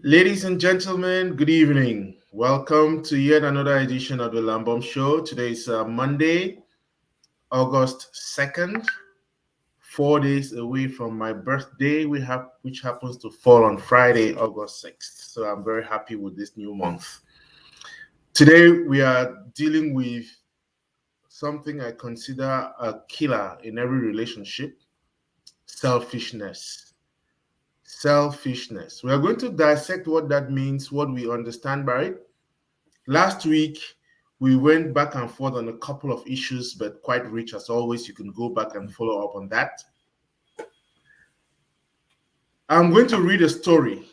Ladies and gentlemen, good evening. Welcome to yet another edition of the Lamboms Show. Today is Monday, August 2nd, 4 days away from my birthday, which happens to fall on Friday, August 6th. So I'm very happy with this new month. Today we are dealing with something I consider a killer in every relationship: selfishness. Selfishness. We are going to dissect what that means, what we understand by it. Last week, we went back and forth on a couple of issues, but quite rich as always. You can go back and follow up on that. I'm going to read a story,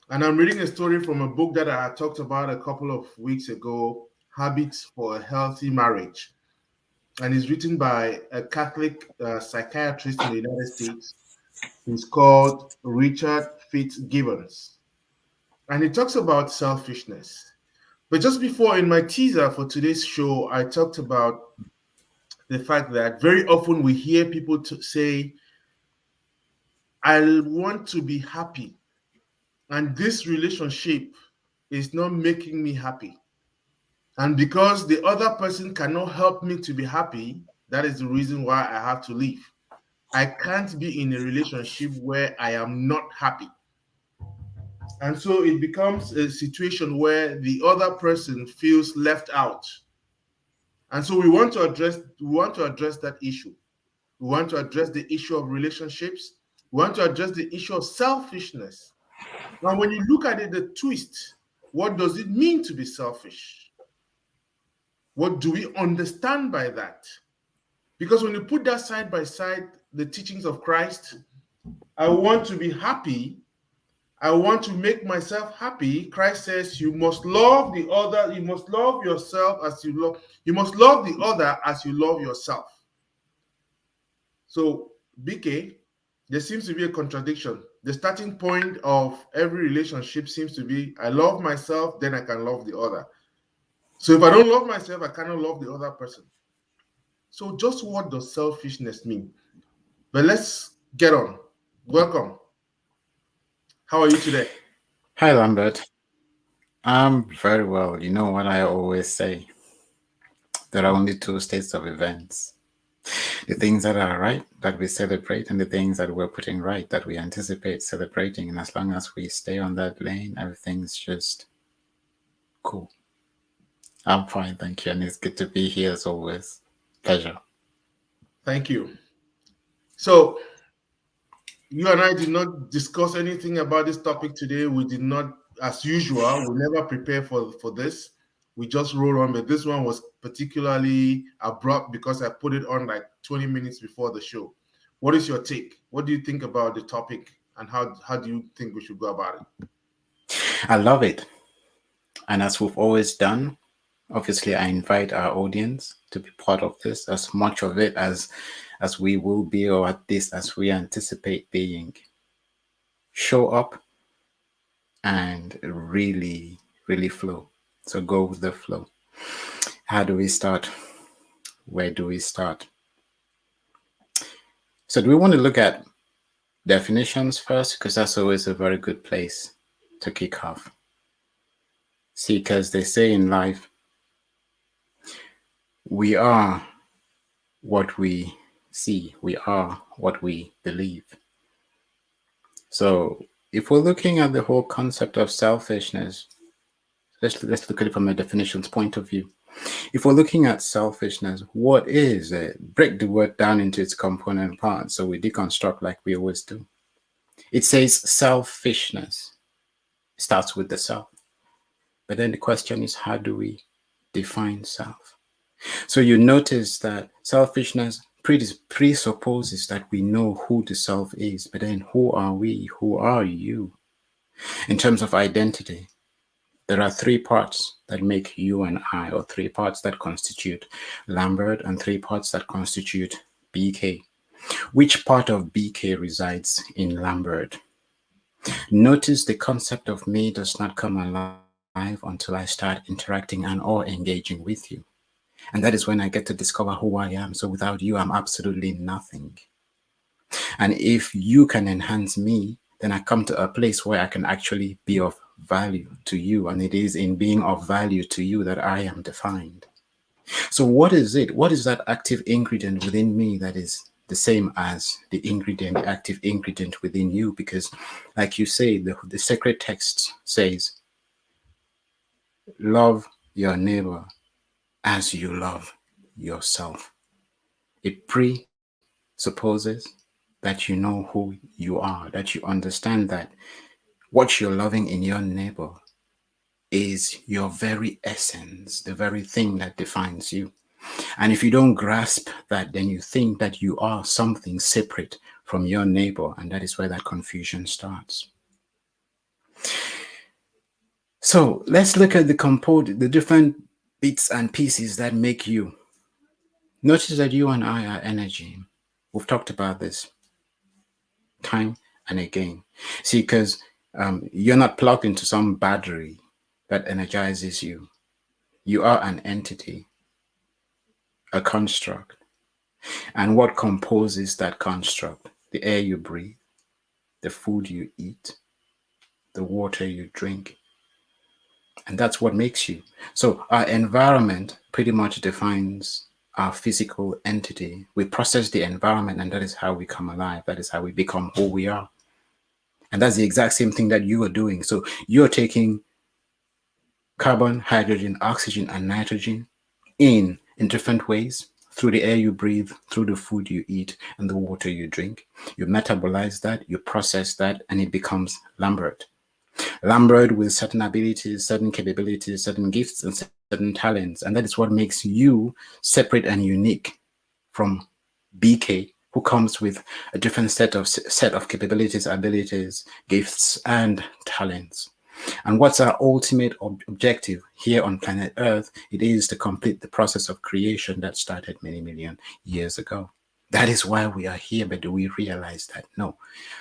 and I'm reading a story from a book that I talked about a couple of weeks ago, Habits for a Healthy Marriage. And it's written by a Catholic psychiatrist in the United States. He's called Richard Fitzgibbons. And he talks about selfishness. But just before, in my teaser for today's show, I talked about the fact that very often we hear people say, I want to be happy, and this relationship is not making me happy. And because the other person cannot help me to be happy, that is the reason why I have to leave. I can't be in a relationship where I am not happy. And so it becomes a situation where the other person feels left out. And so we want to address that issue. We want to address the issue of relationships. We want to address the issue of selfishness. Now, when you look at it, the twist, what does it mean to be selfish? What do we understand by that? Because when you put that side by side, the teachings of Christ, I want to be happy. I want to make myself happy. Christ says you must love the other, you must love yourself as you must love the other as you love yourself. So, BK, there seems to be a contradiction. The starting point of every relationship seems to be I love myself, then I can love the other. So, if I don't love myself, I cannot love the other person. So, just what does selfishness mean? But let's get on. Welcome. How are you today? Hi, Lambert. I'm very well. You know what I always say? There are only two states of events. The things that are right that we celebrate, and the things that we're putting right that we anticipate celebrating. And as long as we stay on that lane, everything's just cool. I'm fine, thank you. And it's good to be here as always. Pleasure. Thank you. So, you and I did not discuss anything about this topic today. We did not, as usual, we never prepare for this. We just roll on, but this one was particularly abrupt because I put it on like 20 minutes before the show. What is your take? What do you think about the topic, and how do you think we should go about it? I love it. And as we've always done, obviously I invite our audience to be part of this, as much of it as we will be, or at least as we anticipate being. Show up and really flow. So go with the flow. How do we start? Where do we start? So do we want to look at definitions first? Because that's always a very good place to kick off. See, because they say in life, we are what we see, we are what we believe. So if we're looking at the whole concept of selfishness, let's look at it from a definitions point of view. If we're looking at selfishness, what is it? Break the word down into its component parts so we deconstruct like we always do. It says selfishness. It starts with the self. But then the question is, how do we define self? So you notice that selfishness presupposes that we know who the self is, but then who are we? Who are you? In terms of identity, there are three parts that make you and I, or three parts that constitute Lambert, and three parts that constitute BK. Which part of BK resides in Lambert? Notice the concept of me does not come alive until I start interacting and or engaging with you. And that is when I get to discover who I am. So without you, I'm absolutely nothing. And if you can enhance me, then I come to a place where I can actually be of value to you. And it is in being of value to you that I am defined. So, what is it? What is that active ingredient within me that is the same as the ingredient, the active ingredient within you? Because, like you say, the sacred text says, love your neighbor as you love yourself. It presupposes that you know who you are, that you understand that what you're loving in your neighbor is your very essence, the very thing that defines you. And if you don't grasp that, then you think that you are something separate from your neighbor, and that is where that confusion starts. So let's look at the different bits and pieces that make you. Notice that you and I are energy. We've talked about this time and again. See, because you're not plugged into some battery that energizes you. You are an entity, a construct. And what composes that construct? The air you breathe, the food you eat, the water you drink. And that's what makes you. So our environment pretty much defines our physical entity. We process the environment, and that is how we come alive. That is how we become who we are. And that's the exact same thing that you are doing. So you're taking carbon, hydrogen, oxygen, and nitrogen in different ways through the air you breathe, through the food you eat, and the water you drink. You metabolize that, you process that, and it becomes Lambert. Lambert with certain abilities, certain capabilities, certain gifts, and certain talents. And that is what makes you separate and unique from BK, who comes with a different set of capabilities, abilities, gifts, and talents. And what's our ultimate objective here on planet Earth? It is to complete the process of creation that started many million years ago. That is why we are here, but do we realize that? No.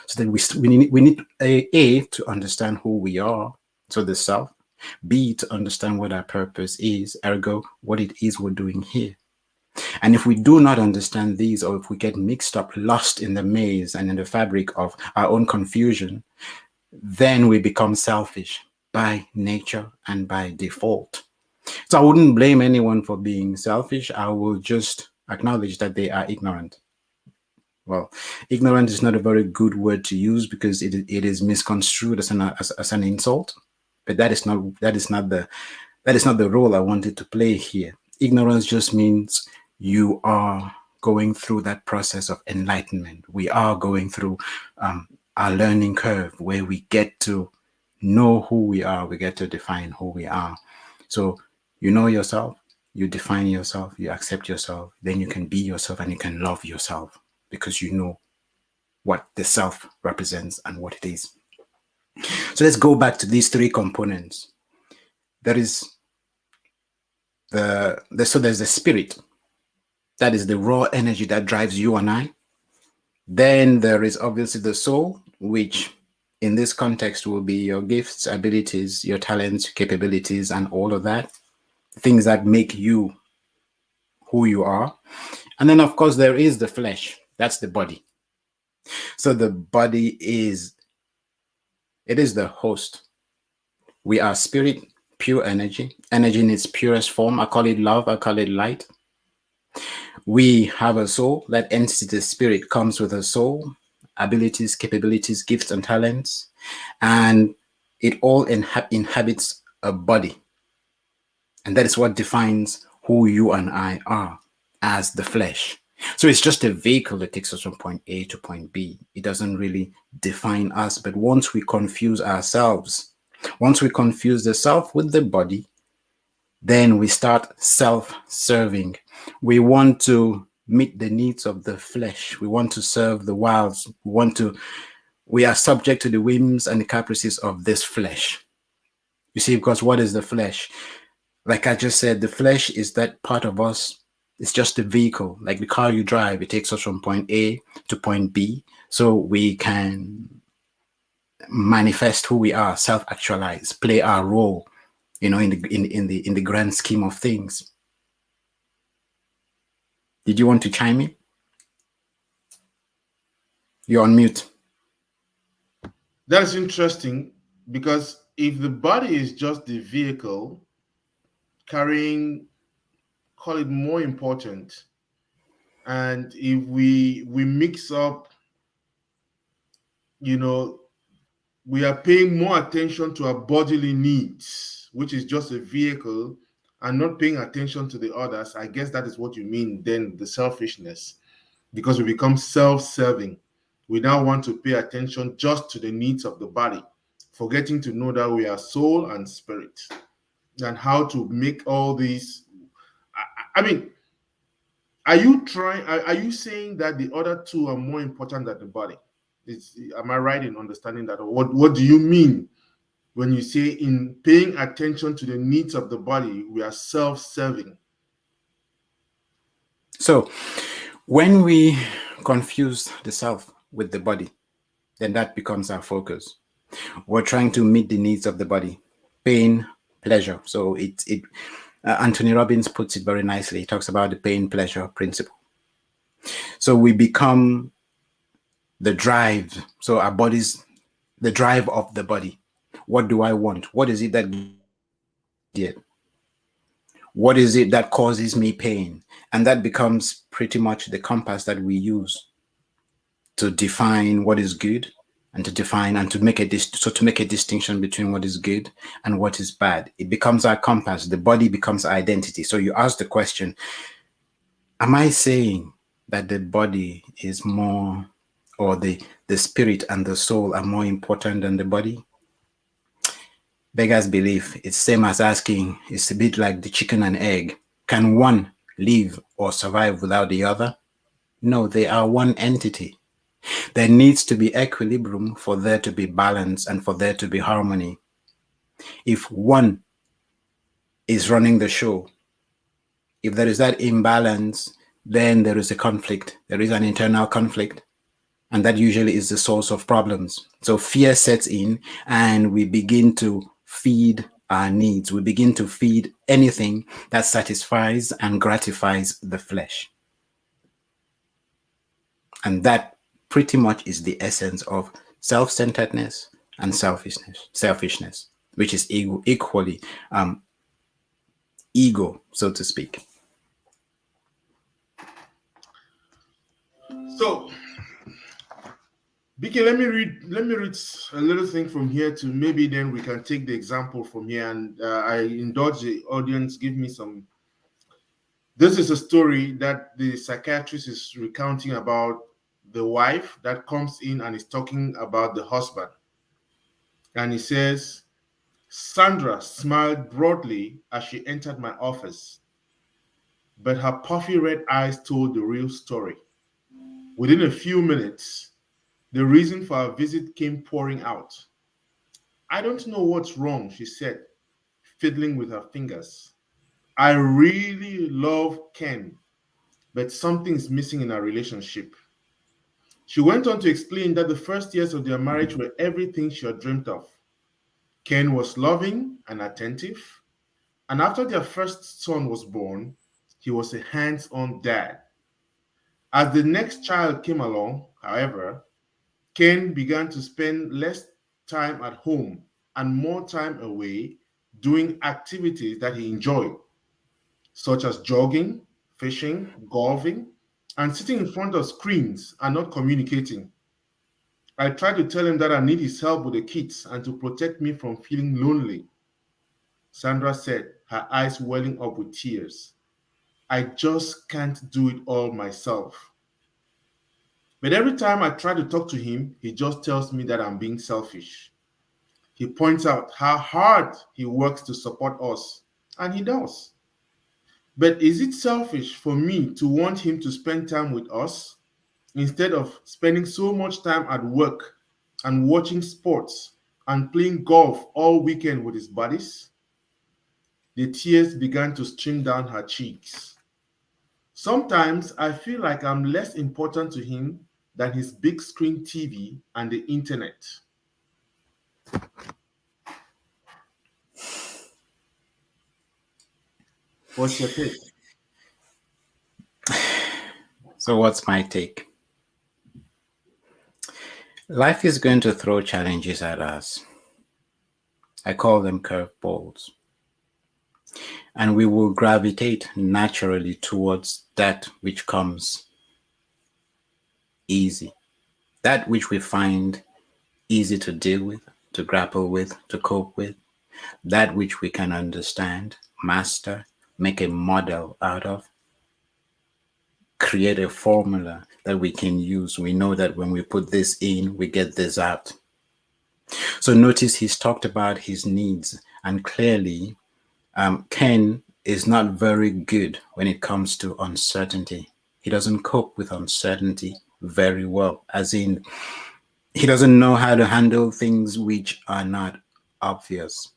So that we need A, to understand who we are, so the self. B, to understand what our purpose is, ergo, what it is we're doing here. And if we do not understand these, or if we get mixed up, lost in the maze and in the fabric of our own confusion, then we become selfish by nature and by default. So I wouldn't blame anyone for being selfish. I will just acknowledge that they are ignorant. Well, ignorant is not a very good word to use because it is misconstrued as an insult. But that is not the role I wanted to play here. Ignorance just means you are going through that process of enlightenment. We are going through our learning curve where we get to know who we are, we get to define who we are. So you know yourself, you define yourself, you accept yourself, then you can be yourself and you can love yourself because you know what the self represents and what it is. So let's go back to these three components. There is there's the spirit. That is the raw energy that drives you and I. Then there is obviously the soul, which in this context will be your gifts, abilities, your talents, capabilities, and all of that. Things that make you who you are. And then, of course, there is the flesh. That's the body. So the body is the host. We are spirit, pure energy, energy in its purest form. I call it love, I call it light. We have a soul. That entity, the spirit, comes with a soul, abilities, capabilities, gifts, and talents. And it all inhabits a body. And that is what defines who you and I are as the flesh. So it's just a vehicle that takes us from point A to point B. It doesn't really define us. But once we confuse ourselves, once we confuse the self with the body, then we start self-serving. We want to meet the needs of the flesh. We want to serve the wilds. We are subject to the whims and the caprices of this flesh. You see, because what is the flesh? Like I just said, the flesh is that part of us. It's just a vehicle, like the car you drive. It takes us from point A to point B, so we can manifest who we are, self-actualize, play our role, in the grand scheme of things. Did you want to chime in? You're on mute. That is interesting because if the body is just the vehicle carrying, call it more important, and if we mix up, you know, we are paying more attention to our bodily needs, which is just a vehicle, and not paying attention to the others. I guess that is what you mean, then the selfishness, because we become self serving. We now want to pay attention just to the needs of the body, forgetting to know that we are soul and spirit, and how to make all these. I mean, are you saying that the other two are more important than the body? Am I right in understanding that? Or what do you mean when you say in paying attention to the needs of the body, we are self-serving? So when we confuse the self with the body, then that becomes our focus. We're trying to meet the needs of the body, pain, pleasure. So Anthony Robbins puts it very nicely. He talks about the pain pleasure principle. So we become the drive. So our body's the drive of the body. What do I want? What is it that gives me immediate? What is it that causes me pain? And that becomes pretty much the compass that we use to define what is good and to define and to make to make a distinction between what is good and what is bad. It becomes our compass. The body becomes our identity. So you ask the question, am I saying that the body is more, or the spirit and the soul are more important than the body? Beggars belief. It's same as asking, it's a bit like the chicken and egg. Can one live or survive without the other? No, they are one entity. There needs to be equilibrium for there to be balance and for there to be harmony. If one is running the show, if there is that imbalance, then there is a conflict. There is an internal conflict. And that usually is the source of problems. So fear sets in and we begin to feed our needs. We begin to feed anything that satisfies and gratifies the flesh. And that pretty much is the essence of self-centeredness and selfishness, which is equally ego, so to speak. So, BK, let me read a little thing from here to maybe then we can take the example from here, and I indulge the audience. Give me some. This is a story that the psychiatrist is recounting about the wife that comes in and is talking about the husband, and he says, Sandra smiled broadly as she entered my office, but her puffy red eyes told the real story. Within a few minutes, the reason for our visit came pouring out. I don't know what's wrong, she said, fiddling with her fingers. I really love Ken, but something's missing in our relationship. She went on to explain that the first years of their marriage were everything she had dreamt of. Ken was loving and attentive, and after their first son was born, he was a hands on dad. As the next child came along, however, Ken began to spend less time at home and more time away doing activities that he enjoyed, such as jogging, fishing, golfing, and sitting in front of screens and not communicating. I tried to tell him that I need his help with the kids and to protect me from feeling lonely. Sandra said, her eyes welling up with tears. I just can't do it all myself. But every time I try to talk to him, he just tells me that I'm being selfish. He points out how hard he works to support us, and he does. But is it selfish for me to want him to spend time with us instead of spending so much time at work and watching sports and playing golf all weekend with his buddies? The tears began to stream down her cheeks. Sometimes I feel like I'm less important to him than his big screen TV and the internet. What's your take? So what's my take? Life is going to throw challenges at us. I call them curveballs. And we will gravitate naturally towards that which comes easy, that which we find easy to deal with, to grapple with, to cope with, that which we can understand, master, make a model out of, create a formula that we can use. We know that when we put this in, we get this out. So notice he's talked about his needs, and clearly, Ken is not very good when it comes to uncertainty. He doesn't cope with uncertainty very well, as in, he doesn't know how to handle things which are not obvious.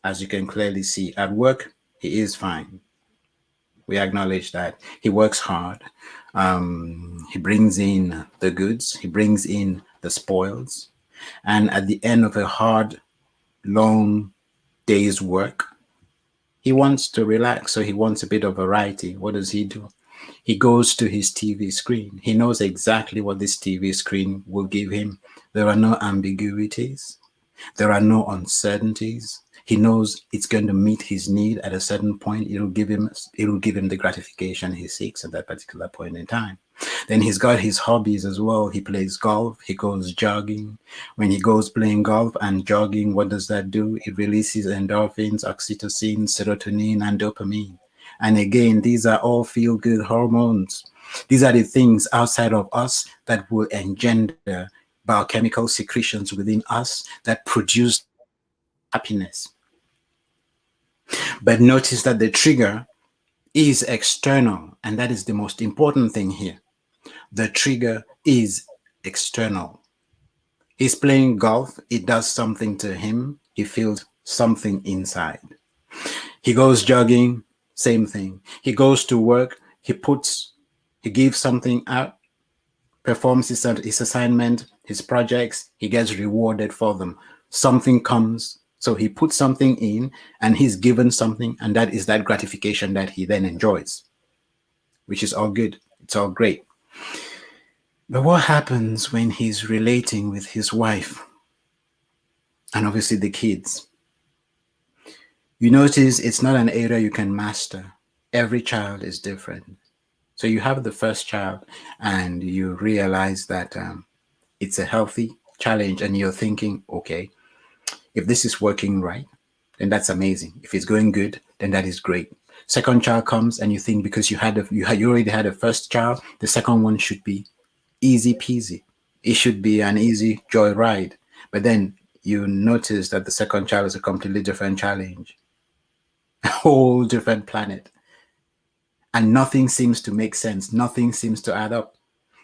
As you can clearly see, at work, he is fine. We acknowledge that he works hard. He brings in the goods, he brings in the spoils. And at the end of a hard, long day's work, he wants to relax, so he wants a bit of variety. What does he do? He goes to his TV screen. He knows exactly what this TV screen will give him. There are no ambiguities. There are no uncertainties. He knows it's going to meet his need at a certain point. It'll give him the gratification he seeks at that particular point in time. Then he's got his hobbies as well. He plays golf, he goes jogging. When he goes playing golf and jogging, what does that do? It releases endorphins, oxytocin, serotonin, and dopamine. And again, these are all feel good hormones. These are the things outside of us that will engender biochemical secretions within us that produce happiness. But notice that the trigger is external, and that is the most important thing here. The trigger is external. He's playing golf, it does something to him, he feels something inside. He goes jogging, same thing. He goes to work, he gives something out, performs his assignment, his projects, he gets rewarded for them. Something comes, so he puts something in and he's given something, and that is that gratification that he then enjoys, which is all good. It's all great. But what happens when he's relating with his wife and obviously the kids? You notice it's not an area you can master. Every child is different. So you have the first child and you realize that it's a healthy challenge, and you're thinking, okay, if this is working right, then that's amazing. If it's going good, then that is great. Second child comes and you think because you already had a first child, the second one should be easy peasy. It should be an easy joy ride. But then you notice that the second child is a completely different challenge, a whole different planet. And nothing seems to make sense. Nothing seems to add up.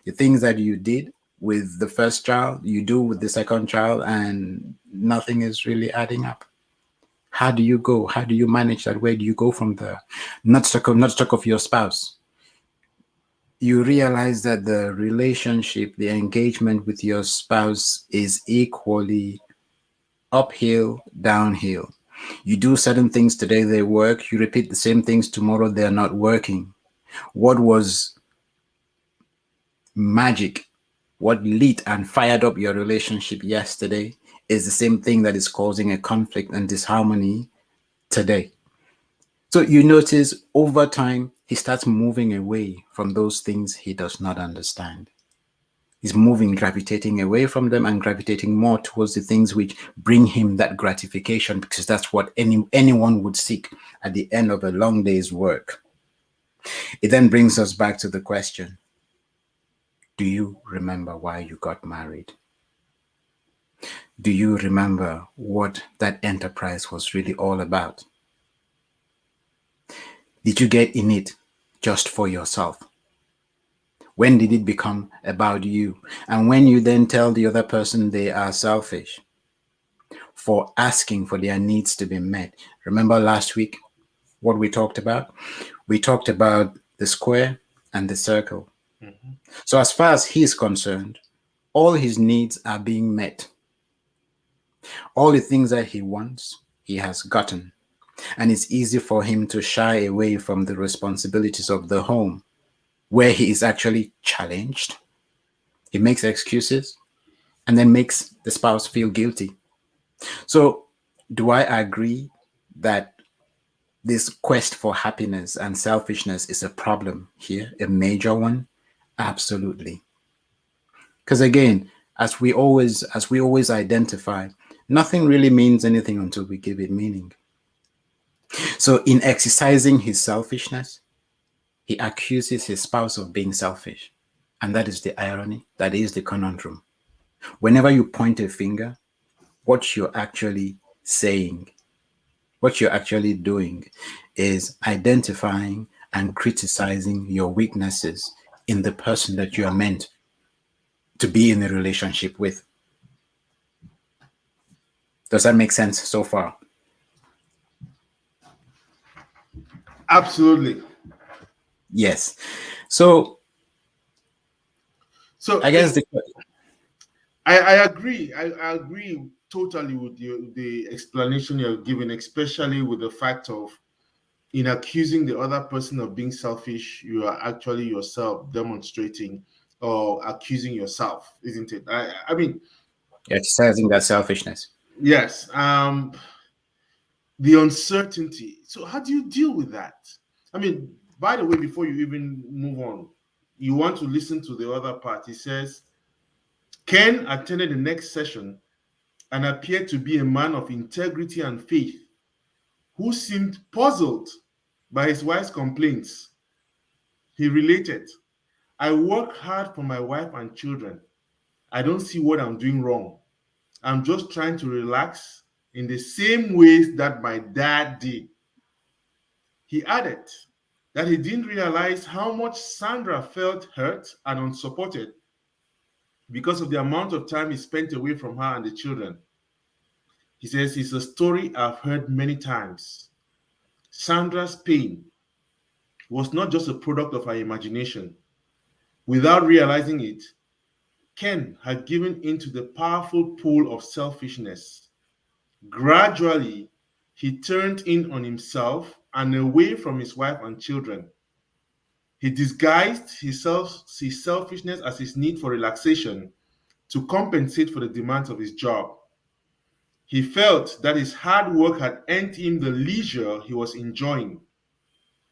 The things that you did with the first child, you do with the second child, and nothing is really adding up. How do you go? How do you manage that? Where do you go from there? Not stuck of your spouse. You realize that the relationship, the engagement with your spouse is equally uphill, downhill. You do certain things today, they work. You repeat the same things tomorrow, they're not working. What was magic, what lit and fired up your relationship yesterday, is the same thing that is causing a conflict and disharmony today. So you notice over time, he starts moving away from those things he does not understand. He's moving, gravitating away from them and gravitating more towards the things which bring him that gratification, because that's what anyone would seek at the end of a long day's work. It then brings us back to the question, do you remember why you got married? Do you remember what that enterprise was really all about? Did you get in it just for yourself? When did it become about you? And when you then tell the other person they are selfish for asking for their needs to be met. Remember last week what we talked about? We talked about the square and the circle. Mm-hmm. So as far as he's concerned, all his needs are being met. All the things that he wants, he has gotten. And it's easy for him to shy away from the responsibilities of the home, where he is actually challenged. He makes excuses and then makes the spouse feel guilty. So, do I agree that this quest for happiness and selfishness is a problem here, a major one? Absolutely. Because again, as we always identify, nothing really means anything until we give it meaning. So in exercising his selfishness, he accuses his spouse of being selfish. And that is the irony, that is the conundrum. Whenever you point a finger, what you're actually saying, what you're actually doing is identifying and criticizing your weaknesses in the person that you are meant to be in a relationship with. Does that make sense so far? Absolutely. Yes. So So I guess I agree. I agree totally with you, the explanation you're giving, especially with the fact of in accusing the other person of being selfish, you are actually yourself demonstrating or accusing yourself, isn't it? I mean, exercising that selfishness. yes. The uncertainty. So how do you deal with that? I mean, by the way, before you even move on, you want to listen to the other part. He says, Ken attended the next session and appeared to be a man of integrity and faith who seemed puzzled by his wife's complaints. He related, I work hard for my wife and children. I don't see what I'm doing wrong. I'm just trying to relax in the same ways that my dad did. He added that he didn't realize how much Sandra felt hurt and unsupported because of the amount of time he spent away from her and the children. He says it's a story I've heard many times. Sandra's pain was not just a product of her imagination. Without realizing it, Ken had given into the powerful pull of selfishness. Gradually, he turned in on himself and away from his wife and children. He disguised his selfishness as his need for relaxation to compensate for the demands of his job. He felt that his hard work had earned him the leisure he was enjoying.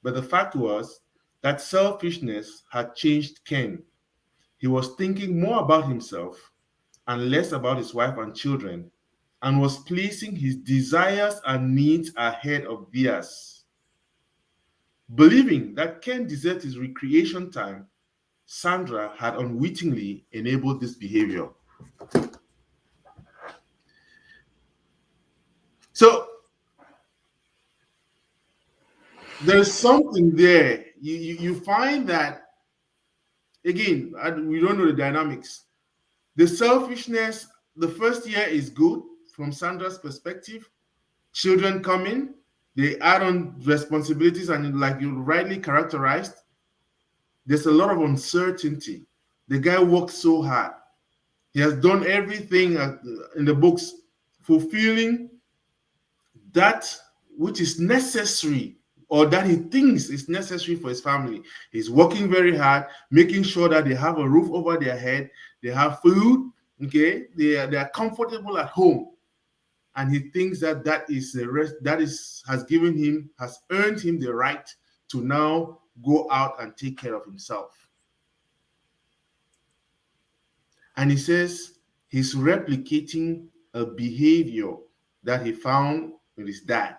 But the fact was that selfishness had changed Ken. He was thinking more about himself and less about his wife and children, and was placing his desires and needs ahead of theirs. Believing that Ken deserved his recreation time, Sandra had unwittingly enabled this behavior. So there's something there. You find that, again, we don't know the dynamics. The selfishness, the first year is good from Sandra's perspective. Children come in, they add on responsibilities, and like you rightly characterized, there's a lot of uncertainty. The guy works so hard. He has done everything in the books, fulfilling that which is necessary or that he thinks is necessary for his family. He's working very hard, making sure that they have a roof over their head, they have food, okay, they are comfortable at home, and he thinks that that is the rest that is has earned him the right to now go out and take care of himself. And he says he's replicating a behavior that he found with his dad.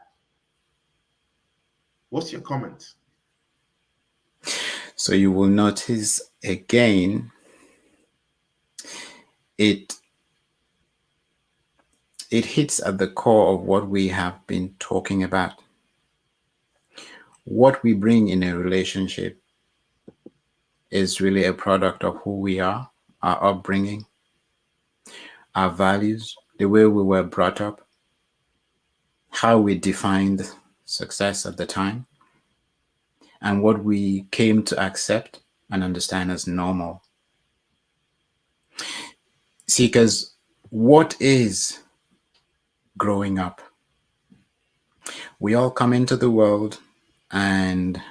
What's your comment? So you will notice again, it it hits at the core of what we have been talking about. What we bring in a relationship is really a product of who we are, our upbringing, our values, the way we were brought up, how we defined success at the time, and what we came to accept and understand as normal. See, because what is growing up? We all come into the world and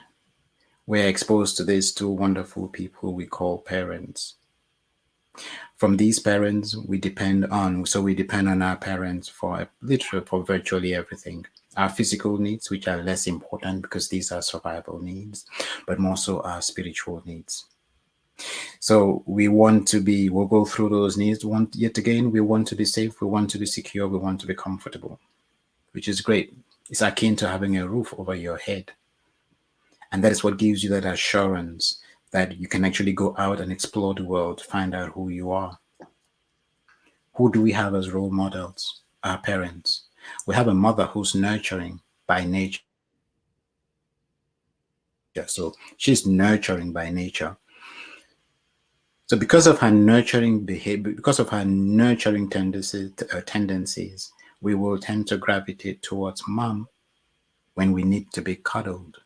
we're exposed to these two wonderful people we call parents. From these parents, we depend on our parents for literally for virtually everything. Our physical needs, which are less important because these are survival needs, but more so our spiritual needs. So we'll go through those needs. Yet again, we want to be safe, we want to be secure, we want to be comfortable, which is great. It's akin to having a roof over your head. And that is what gives you that assurance that you can actually go out and explore the world, find out who you are. Who do we have as role models? Our parents. We have a mother who's nurturing by nature. So she's nurturing by nature. So because of her nurturing behavior, because of her nurturing tendencies, we will tend to gravitate towards mom when we need to be cuddled,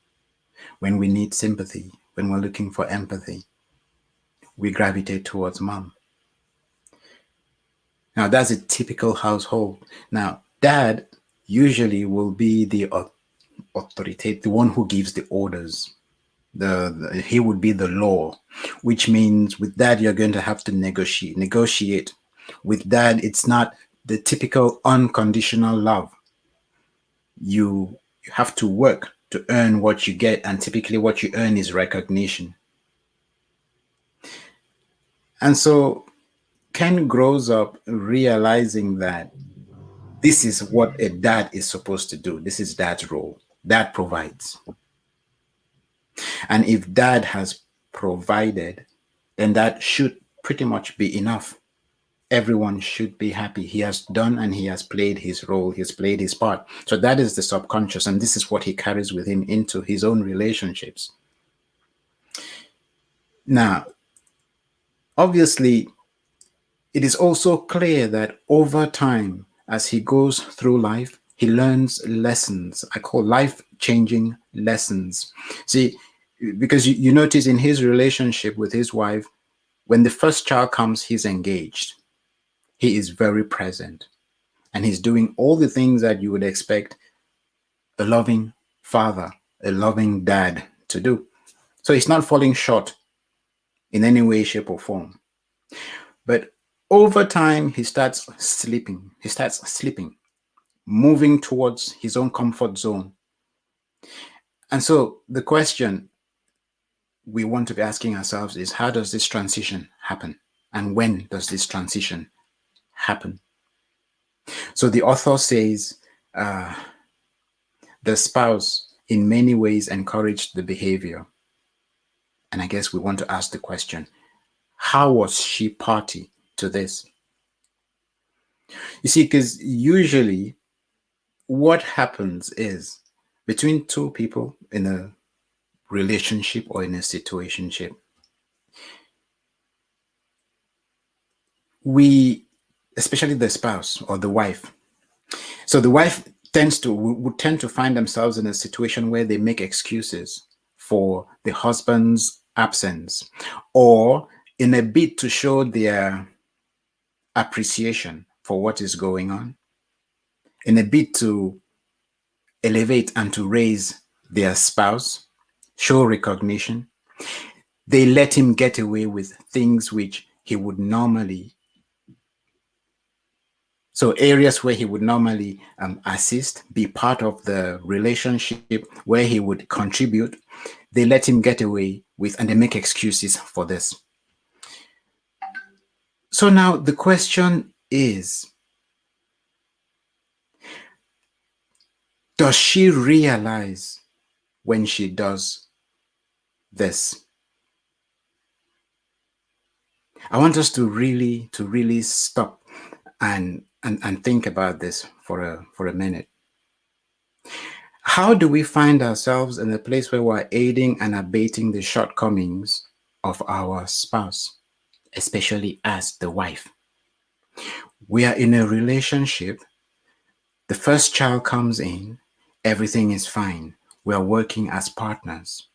when we need sympathy, when we're looking for empathy. We gravitate towards mom. Now that's a typical household. Now, dad usually will be the authority, the one who gives the orders. He would be the law, which means with that you're going to have to negotiate. With that, it's not the typical unconditional love. You have to work to earn what you get, and typically what you earn is recognition. And so Ken grows up realizing that this is what a dad is supposed to do. This is dad's role. Dad provides. And if dad has provided, then that should pretty much be enough. Everyone should be happy. He has done and he has played his role, he's played his part. So that is the subconscious, and this is what he carries with him into his own relationships. Now, obviously, it is also clear that over time, as he goes through life, he learns lessons. I call life changing lessons. See, because you notice in his relationship with his wife, when the first child comes, he's engaged. He is very present and he's doing all the things that you would expect a loving father, a loving dad to do. So he's not falling short in any way, shape, or form. But over time, he starts slipping. He starts slipping, moving towards his own comfort zone. And so the question we want to be asking ourselves is, how does this transition happen? And when does this transition happen? So the author says the spouse in many ways encouraged the behavior. And I guess we want to ask the question, how was she party to this? You see, because usually what happens is between two people in a relationship or in a situationship, we, especially the spouse or the wife, so the wife would tend to find themselves in a situation where they make excuses for the husband's absence, or in a bid to show their appreciation for what is going on, in a bid to elevate and to raise their spouse, show recognition, they let him get away with things which he would normally, so areas where he would normally assist, be part of the relationship, where he would contribute, they let him get away with, and they make excuses for this. So now the question is, does she realize when she does this? I want us to really stop and think about this for a minute. How do we find ourselves in a place where we're aiding and abating the shortcomings of our spouse, especially as the wife? We are in a relationship. The first child comes in, everything is fine. We are working as partners.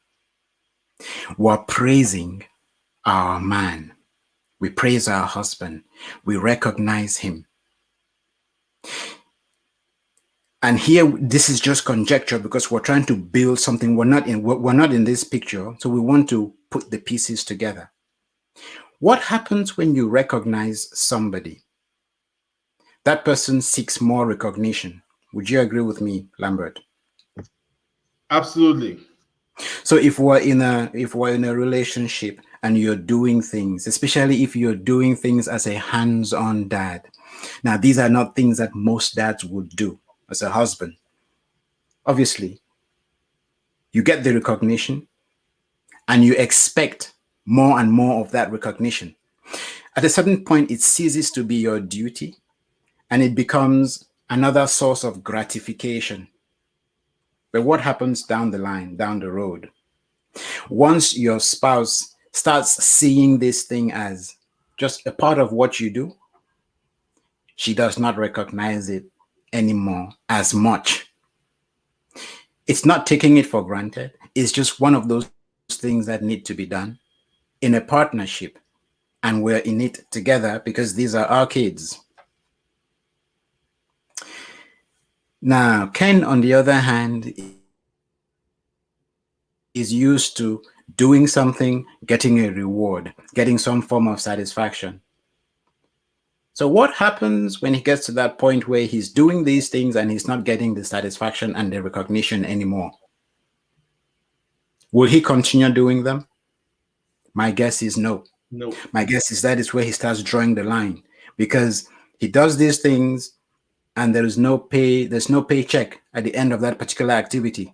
We're praising our man. We praise our husband. We recognize him. And here, this is just conjecture because we're trying to build something. We're not in this picture, so we want to put the pieces together. What happens when you recognize somebody? That person seeks more recognition. Would you agree with me, Lambert? Absolutely. So if we're in a relationship and you're doing things, especially if you're doing things as a hands-on dad. Now, these are not things that most dads would do as a husband. Obviously, you get the recognition and you expect more and more of that recognition. At a certain point, it ceases to be your duty and it becomes another source of gratification. But what happens down the line, down the road? Once your spouse starts seeing this thing as just a part of what you do, she does not recognize it anymore as much. It's not taking it for granted. It's just one of those things that need to be done in a partnership. And we're in it together because these are our kids. Now, Ken, on the other hand, is used to doing something, getting a reward, getting some form of satisfaction. So, what happens when he gets to that point where he's doing these things and he's not getting the satisfaction and the recognition anymore? Will he continue doing them? My guess is no. My No. guess is that is where he starts drawing the line because he does these things and there's no paycheck at the end of that particular activity.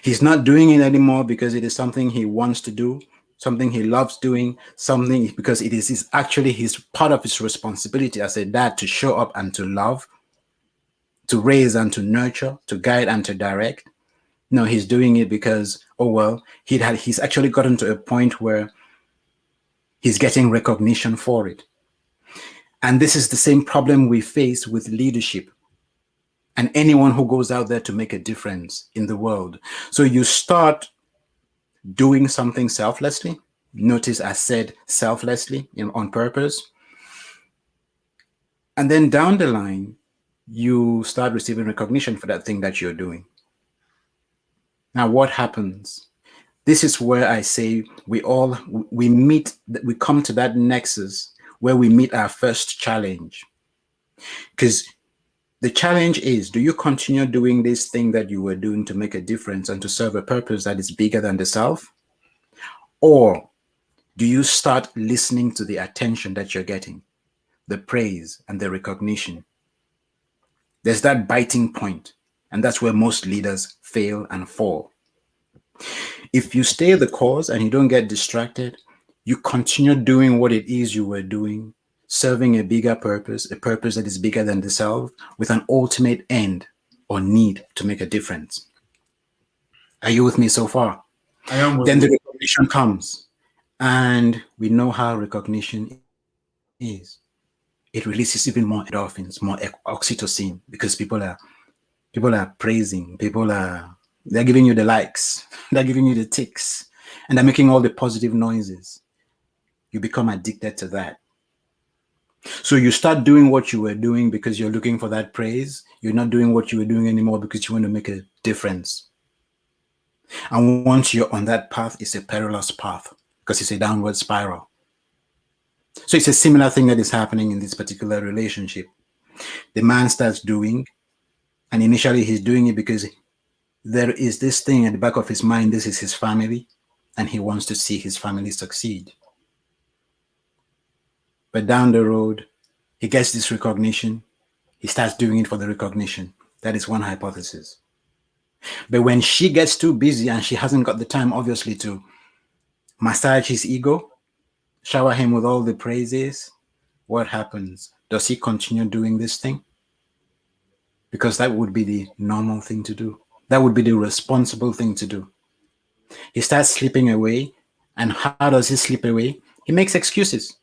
He's not doing it anymore because it is something he wants to do, something he loves doing, something because it is actually his part of his responsibility as a dad to show up and to love, to raise and to nurture, to guide and to direct. No, he's doing it because, oh well, he's actually gotten to a point where he's getting recognition for it. And this is the same problem we face with leadership and anyone who goes out there to make a difference in the world. So you start doing something selflessly. Notice I said selflessly, on purpose. And then down the line, you start receiving recognition for that thing that you're doing. Now, what happens? This is where I say we come to that nexus where we meet our first challenge. Because the challenge is, do you continue doing this thing that you were doing to make a difference and to serve a purpose that is bigger than the self? Or do you start listening to the attention that you're getting, the praise and the recognition? There's that biting point, and that's where most leaders fail and fall. If you stay the course and you don't get distracted, you continue doing what it is you were doing, serving a bigger purpose, a purpose that is bigger than the self, with an ultimate end or need to make a difference. Are you with me so far? I am with Then the you. recognition comes, and we know how recognition is. It releases even more endorphins, more oxytocin, because people are praising, they're giving you the likes, they're giving you the ticks, and they're making all the positive noises. You become addicted to that. So you start doing what you were doing because you're looking for that praise. You're not doing what you were doing anymore because you want to make a difference. And once you're on that path, it's a perilous path because it's a downward spiral. So it's a similar thing that is happening in this particular relationship. The man starts doing, and initially he's doing it because there is this thing at the back of his mind. This is his family, and he wants to see his family succeed. But down the road, he gets this recognition. He starts doing it for the recognition. That is one hypothesis. But when she gets too busy and she hasn't got the time, obviously, to massage his ego, shower him with all the praises, what happens? Does he continue doing this thing? Because that would be the normal thing to do. That would be the responsible thing to do. He starts slipping away. And how does he slip away? He makes excuses.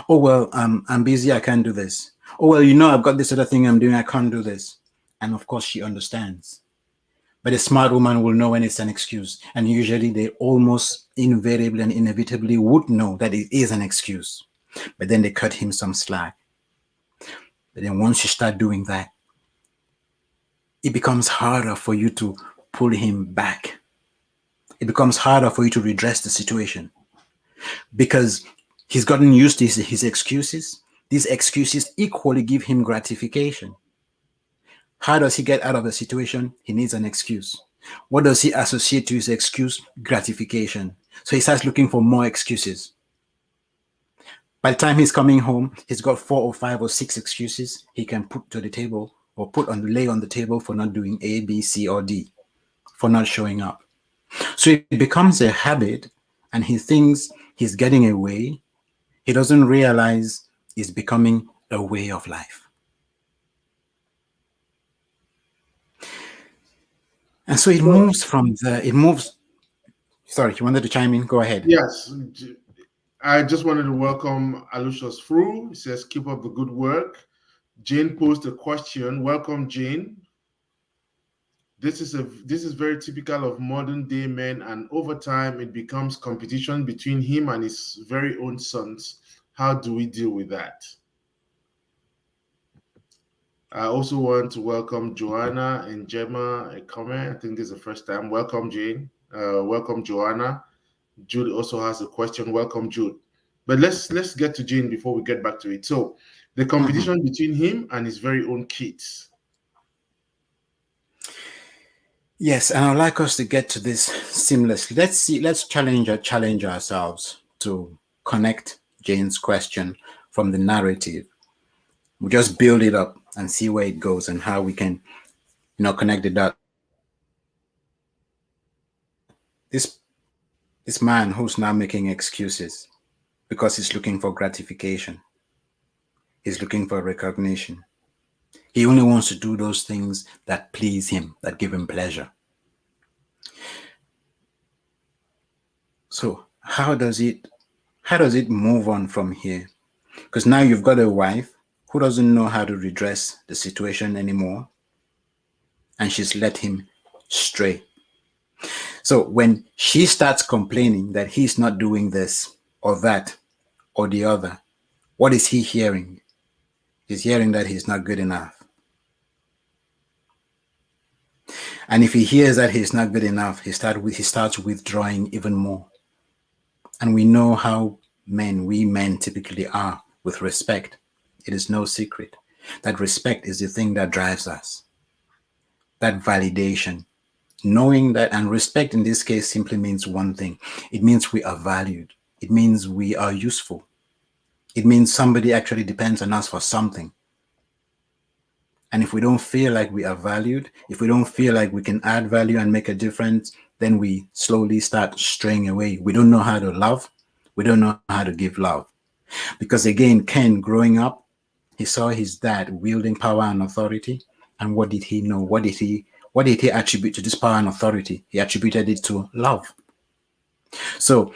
Oh, well, I'm busy. I can't do this. Oh, well, I've got this other thing I'm doing. I can't do this. And of course, she understands. But a smart woman will know when it's an excuse. And usually they almost invariably and inevitably would know that it is an excuse. But then they cut him some slack. But then once you start doing that, it becomes harder for you to pull him back. It becomes harder for you to redress the situation. because he's gotten used to his excuses. These excuses equally give him gratification. How does he get out of a situation? He needs an excuse. What does he associate to his excuse? Gratification. So he starts looking for more excuses. By the time he's coming home, he's got 4 or 5 or 6 excuses he can put to the table or lay on the table for not doing A, B, C, or D, for not showing up. So it becomes a habit, and he thinks he's getting away. He doesn't realize it's becoming a way of life. And so it So, moves from there. It moves. Sorry, you wanted to chime in? Go ahead. yes, I just wanted to welcome Alucius Fru. He says, keep up the good work. Jane posed a question. Welcome, Jane. This is very typical of modern day men, and over time it becomes competition between him and his very own sons. How do we deal with that? I also want to welcome Joanna and Gemma a comment. I think this is the first time. Welcome, Jane. Welcome, Joanna. Jude also has a question. Welcome, Jude. But let's get to Jane before we get back to it. So, the Mhm. competition between him and his very own kids. Yes, and I'd like us to get to this seamlessly. Let's challenge ourselves to connect Jane's question from the narrative. We just build it up and see where it goes and how we can, connect the dots. This man who's now making excuses because he's looking for gratification. He's looking for recognition. He only wants to do those things that please him, that give him pleasure. So how does it move on from here? Because now you've got a wife who doesn't know how to redress the situation anymore, and she's let him stray. So when she starts complaining that he's not doing this or that or the other, what is he hearing? He's hearing that he's not good enough. And if he hears that he's not good enough, he starts withdrawing even more. And we know how we men typically are with respect. It is no secret that respect is the thing that drives us. That validation, knowing that, and respect in this case simply means one thing. It means we are valued. It means we are useful. It means somebody actually depends on us for something. And if we don't feel like we are valued, if we don't feel like we can add value and make a difference, then we slowly start straying away. We don't know how to love. We don't know how to give love. Because again, Ken, growing up, he saw his dad wielding power and authority. And what did he know? What did he attribute to this power and authority? He attributed it to love. So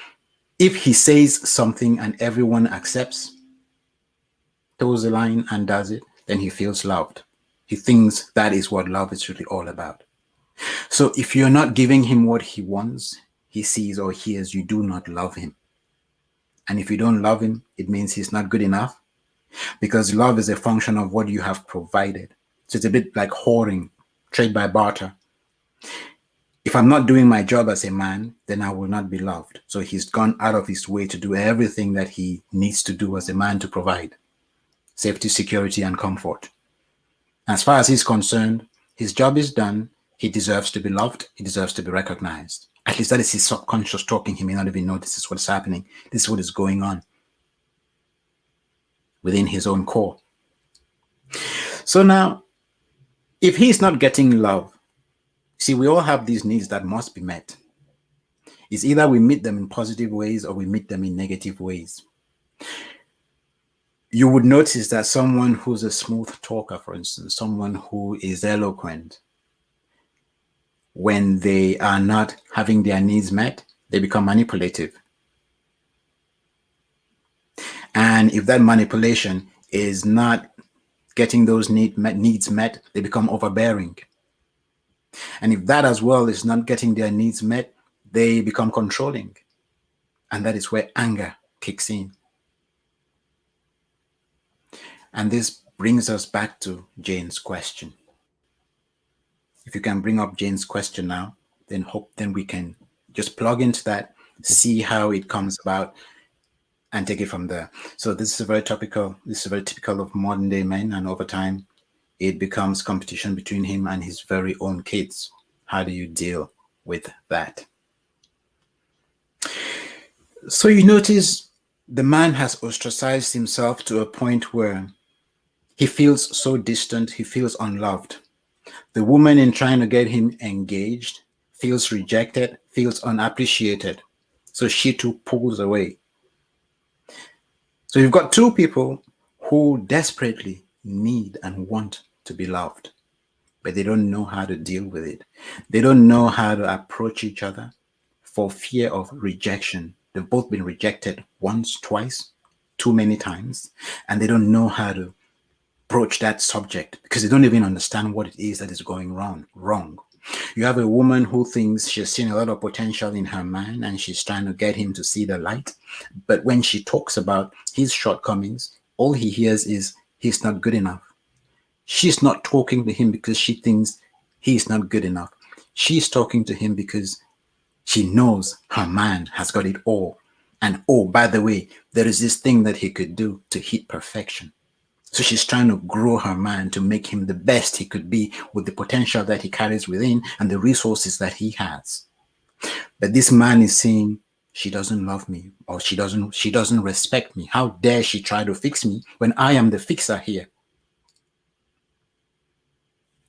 if he says something and everyone accepts, toes the line and does it, then he feels loved. He thinks that is what love is really all about. So if you're not giving him what he wants, he sees or hears, you do not love him. And if you don't love him, it means he's not good enough, because love is a function of what you have provided. So it's a bit like hoarding, trade by barter. If I'm not doing my job as a man, then I will not be loved. So he's gone out of his way to do everything that he needs to do as a man to provide safety, security, and comfort. As far as he's concerned, his job is done. He deserves to be loved. He deserves to be recognized. At least that is his subconscious talking. He may not even know this is what's happening. This is what is going on within his own core. So now, if he's not getting love, see, we all have these needs that must be met. It's either we meet them in positive ways or we meet them in negative ways. You would notice that someone who's a smooth talker, for instance, someone who is eloquent, when they are not having their needs met, they become manipulative. And if that manipulation is not getting those needs met, they become overbearing. And if that as well is not getting their needs met, they become controlling. And that is where anger kicks in. And this brings us back to Jane's question. If you can bring up Jane's question now, then we can just plug into that see how it comes about, and take it from there. So this is a very topical. This is very typical of modern day men, and over time, it becomes competition between him and his very own kids. How do you deal with that? So you notice the man has ostracized himself to a point where he feels so distant, he feels unloved. The woman, in trying to get him engaged, feels rejected, feels unappreciated. So she too pulls away. So you've got two people who desperately need and want to be loved, but they don't know how to deal with it. They don't know how to approach each other for fear of rejection. They've both been rejected once, twice, too many times, and they don't know how to broach that subject because they don't even understand what it is that is going wrong. You have a woman who thinks she's seen a lot of potential in her man and she's trying to get him to see the light. But when she talks about his shortcomings, all he hears is he's not good enough. She's not talking to him because she thinks he's not good enough. She's talking to him because she knows her man has got it all. And oh, by the way, there is this thing that he could do to hit perfection. So she's trying to grow her man to make him the best he could be with the potential that he carries within and the resources that he has. But this man is saying, she doesn't love me, or she doesn't respect me. How dare she try to fix me when I am the fixer here?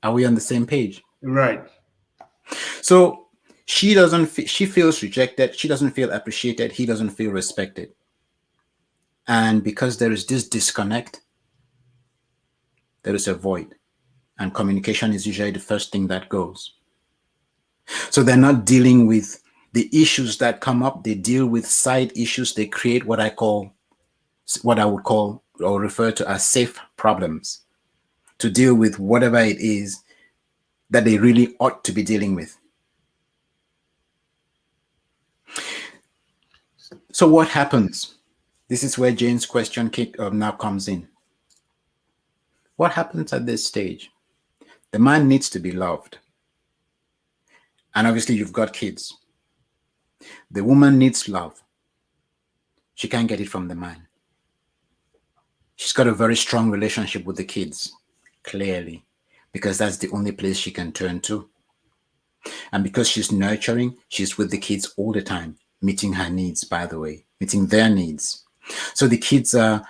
Are we on the same page? Right. So she feels rejected, she doesn't feel appreciated, he doesn't feel respected. And because there is this disconnect, there is a void. And communication is usually the first thing that goes. So they're not dealing with the issues that come up, they deal with side issues. They create what I would call or refer to as safe problems to deal with whatever it is that they really ought to be dealing with. So what happens? This is where Jane's question now comes in. What happens at this stage? The man needs to be loved. And obviously you've got kids. The woman needs love. She can't get it from the man. She's got a very strong relationship with the kids, clearly, because that's the only place she can turn to. And because she's nurturing, she's with the kids all the time, meeting her needs, by the way, meeting their needs. So the kids are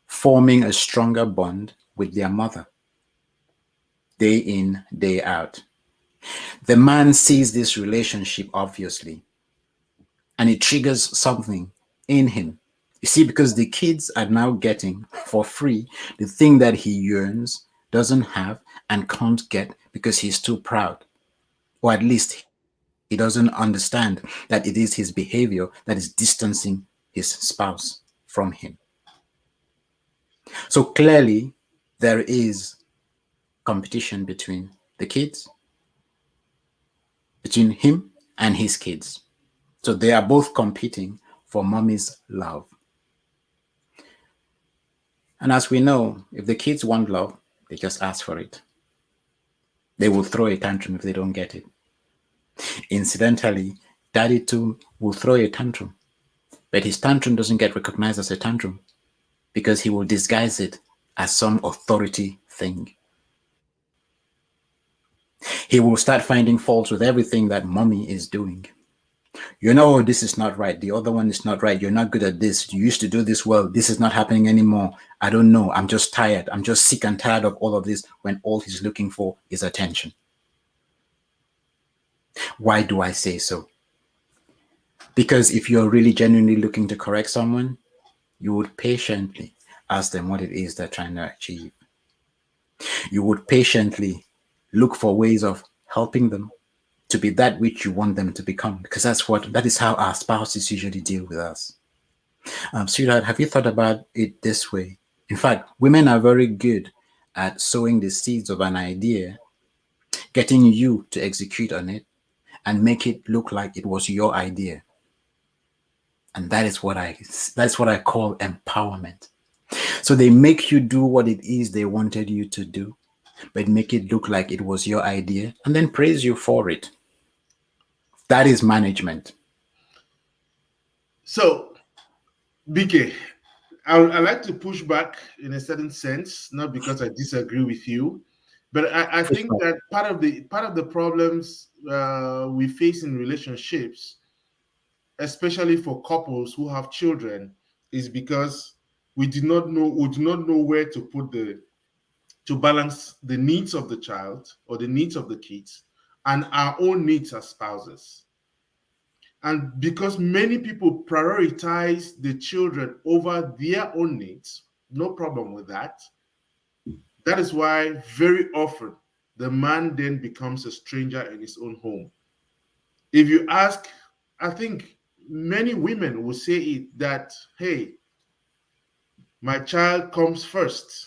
forming a stronger bond with their mother, day in, day out. The man sees this relationship, obviously, and it triggers something in him. You see, because the kids are now getting for free the thing that he yearns, doesn't have, and can't get because he's too proud. Or at least he doesn't understand that it is his behavior that is distancing his spouse from him. So clearly, there is competition between the kids, between him and his kids. So they are both competing for mommy's love. And as we know, if the kids want love, they just ask for it. They will throw a tantrum if they don't get it. Incidentally, daddy too will throw a tantrum, but his tantrum doesn't get recognized as a tantrum because he will disguise it as some authority thing. He will start finding faults with everything that mommy is doing. You know, this is not right. The other one is not right. You're not good at this. You used to do this well. This is not happening anymore. I don't know. I'm just tired. I'm just sick and tired of all of this when all he's looking for is attention. Why do I say so? Because if you're really genuinely looking to correct someone, you would patiently ask them what it is they're trying to achieve. You would patiently look for ways of helping them to be that which you want them to become, because that is how our spouses usually deal with us. Sweetheart, have you thought about it this way? In fact, women are very good at sowing the seeds of an idea, getting you to execute on it, and make it look like it was your idea. And that's what I call empowerment. So they make you do what it is they wanted you to do, but make it look like it was your idea and then praise you for it. That is management. So, BK, I like to push back in a certain sense, not because I disagree with you, but I Push think back. that part of the problems we face in relationships, especially for couples who have children, is because we do not know where to put the to balance the needs of the child or the needs of the kids and our own needs as spouses. And because many people prioritize the children over their own needs, no problem with that. That is why very often the man then becomes a stranger in his own home. If you ask, I think many women will say it that, hey, my child comes first.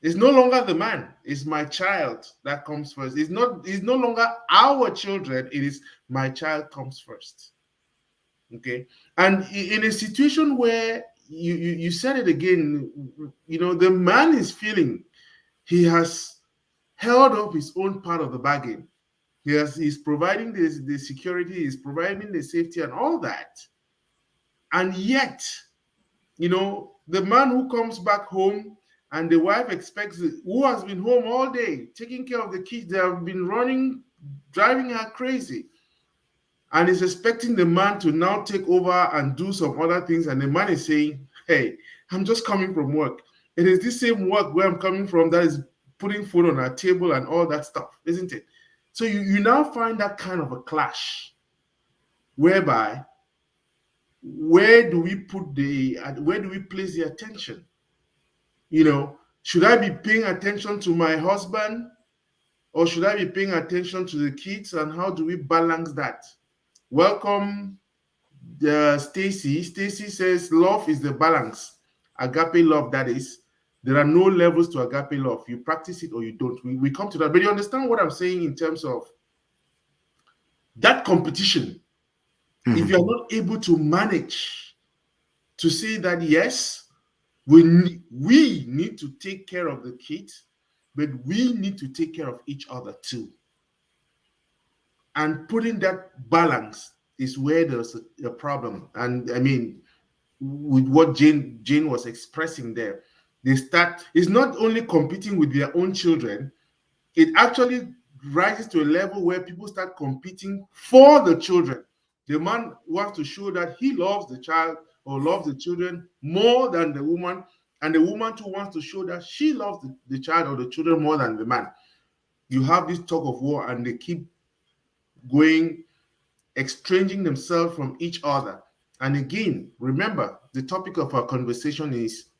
It's no longer the man, it's my child that comes first. It's no longer our children, it is my child comes first. Okay. And in a situation where you said it again, the man is feeling he has held up his own part of the bargain. He's providing the security, he's providing the safety and all that. And yet, the man who comes back home and the wife expects who has been home all day, taking care of the kids, they have been running, driving her crazy, and is expecting the man to now take over and do some other things. And the man is saying, hey, I'm just coming from work. It is this same work where I'm coming from that is putting food on our table and all that stuff, isn't it? So you now find that kind of a clash whereby where do we place the attention? Should I be paying attention to my husband or should I be paying attention to the kids, and how do we balance that? Welcome, Stacy. Stacy says love is the balance. Agape love, that is. There are no levels to agape love. You practice it or you don't. We come to that. But you understand what I'm saying in terms of that competition. If Mhm. you're not able to manage to say that, yes, we need to take care of the kids, but we need to take care of each other too. And putting that balance is where there's a problem. And I mean, with what Jane was expressing there, it's not only competing with their own children, it actually rises to a level where people start competing for the children. The man wants to show that he loves the child or loves the children more than the woman, and the woman too wants to show that she loves the child or the children more than the man. You have this tug of war, and they keep going, exchanging themselves from each other. And again, remember, the topic of our conversation is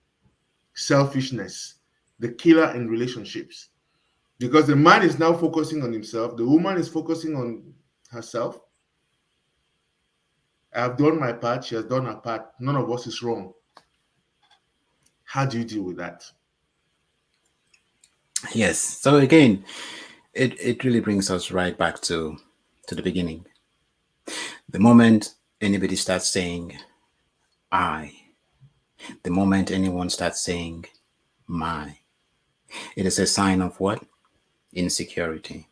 selfishness, the killer in relationships. Because the man is now focusing on himself, the woman is focusing on herself. I have done my part, she has done her part. None of us is wrong. How do you deal with that? Yes. So again, it really brings us right back to the beginning. The moment anybody starts saying I, the moment anyone starts saying my, it is a sign of what? Insecurity.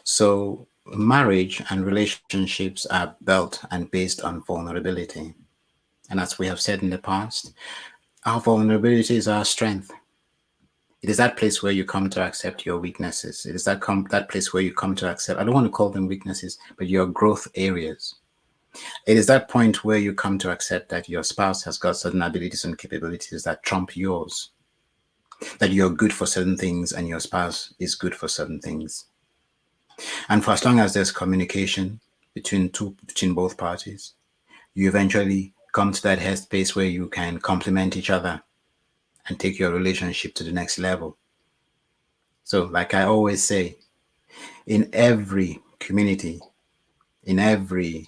So marriage and relationships are built and based on vulnerability. And as we have said in the past, our vulnerability is our strength. It is that place where you come to accept your weaknesses. It is that place where you come to accept, I don't want to call them weaknesses, but your growth areas. It is that point where you come to accept that your spouse has got certain abilities and capabilities that trump yours, that you're good for certain things and your spouse is good for certain things. And for as long as there's communication between both parties, you eventually come to that headspace where you can complement each other and take your relationship to the next level. So, like I always say, in every community, in every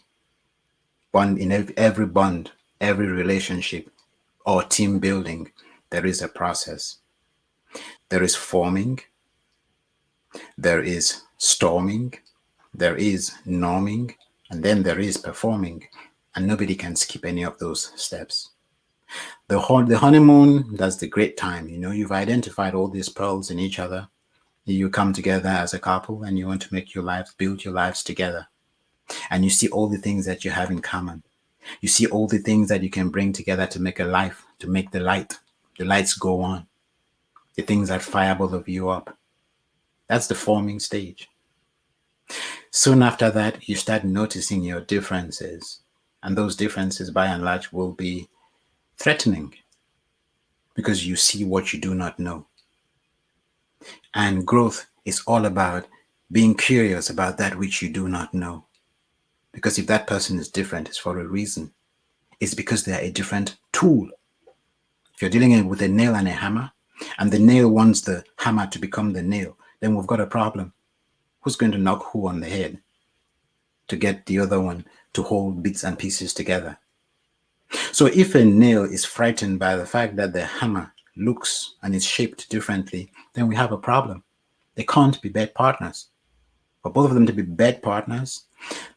bond, every relationship or team building, there is a process. There is forming, there is storming, there is norming, and then there is performing. And nobody can skip any of those steps. The honeymoon, that's the great time. You've identified all these pearls in each other. You come together as a couple and you want to make your lives, build your lives together. And you see all the things that you have in common. You see all the things that you can bring together to make a life, to make the lights go on, the things that fire both of you up. That's the forming stage. Soon after that, you start noticing your differences. And those differences, by and large, will be threatening because you see what you do not know. And growth is all about being curious about that which you do not know. Because if that person is different, it's for a reason. It's because they are a different tool. If you're dealing with a nail and a hammer, and the nail wants the hammer to become the nail, then we've got a problem. Who's going to knock who on the head to get the other one to hold bits and pieces together? So if a nail is frightened by the fact that the hammer looks and is shaped differently, then we have a problem. They can't be bad partners. For both of them to be bad partners,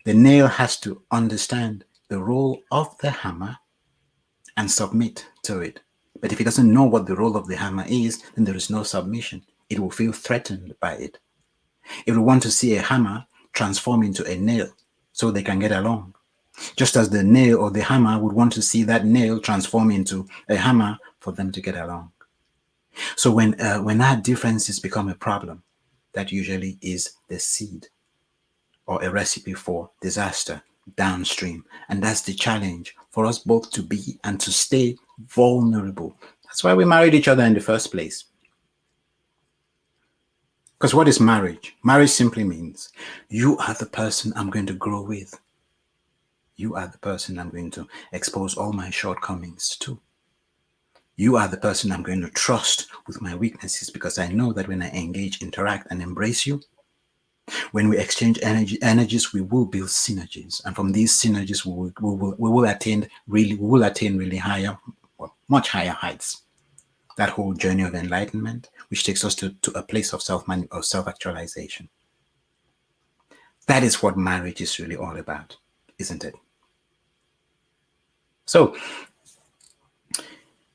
the nail has to understand the role of the hammer and submit to it. But if it doesn't know what the role of the hammer is, then there is no submission. It will feel threatened by it. It will want to see a hammer transform into a nail so they can get along. Just as the nail or the hammer would want to see that nail transform into a hammer for them to get along. So when our differences become a problem, that usually is the seed or a recipe for disaster downstream. And that's the challenge for us both to be and to stay vulnerable. That's why we married each other in the first place. Because what is marriage? Marriage simply means you are the person I'm going to grow with. You are the person I'm going to expose all my shortcomings to. You are the person I'm going to trust with my weaknesses because I know that when I engage, interact, and embrace you, when we exchange energies, we will build synergies, and from these synergies, we will attain really higher, well, much higher heights. That whole journey of enlightenment, which takes us to a place of self-actualization. That is what marriage is really all about, isn't it? So,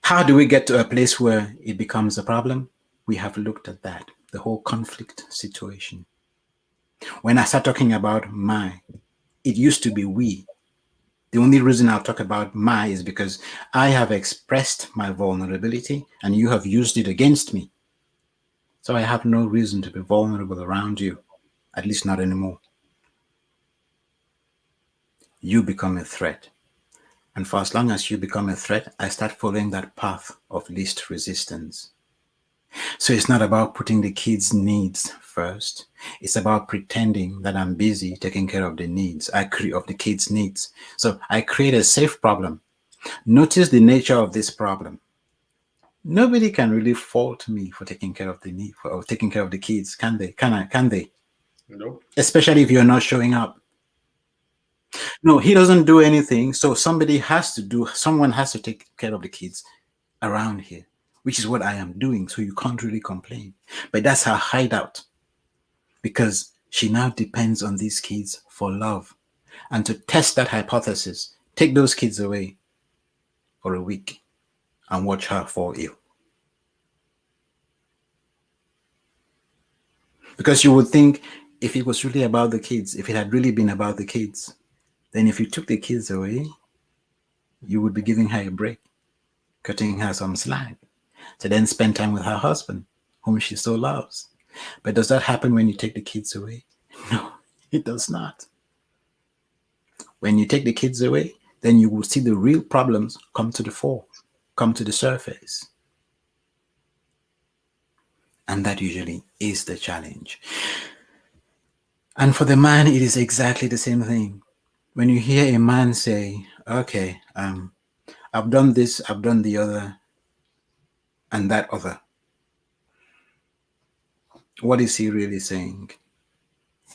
how do we get to a place where it becomes a problem? We have looked at that, the whole conflict situation. When I start talking about my, it used to be we. The only reason I'll talk about my is because I have expressed my vulnerability and you have used it against me. So I have no reason to be vulnerable around you, at least not anymore. You become a threat. And for as long as you become a threat, I start following that path of least resistance. So it's not about putting the kids' needs first. It's about pretending that I'm busy taking care of the needs of the kids' needs. So I create a safe problem. Notice the nature of this problem. Nobody can really fault me for taking care of the need or taking care of the kids, can they? Can they? No. Especially if you're not showing up. No, he doesn't do anything. So someone has to take care of the kids around here, which is what I am doing. So you can't really complain. But that's her hideout because she now depends on these kids for love. And to test that hypothesis, take those kids away for a week and watch her fall ill. Because you would think if it was really about the kids, if it had really been about the kids, then if you took the kids away, you would be giving her a break, cutting her some slack, to then spend time with her husband, whom she so loves. But does that happen when you take the kids away? No, it does not. When you take the kids away, then you will see the real problems come to the fore, come to the surface. And that usually is the challenge. And for the man, it is exactly the same thing. When you hear a man say, okay, I've done this, I've done the other, and that other, what is he really saying?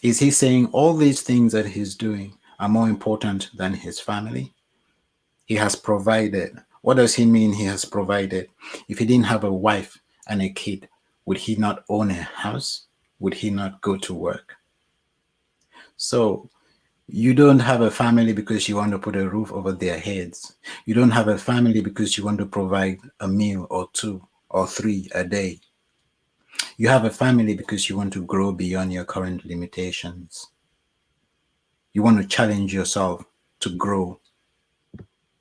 Is he saying all these things that he's doing are more important than his family? He has provided. What does he mean he has provided? If he didn't have a wife and a kid, would he not own a house? Would he not go to work? So you don't have a family because you want to put a roof over their heads. You don't have a family because you want to provide a meal or two or three a day. You have a family because you want to grow beyond your current limitations. You want to challenge yourself to grow.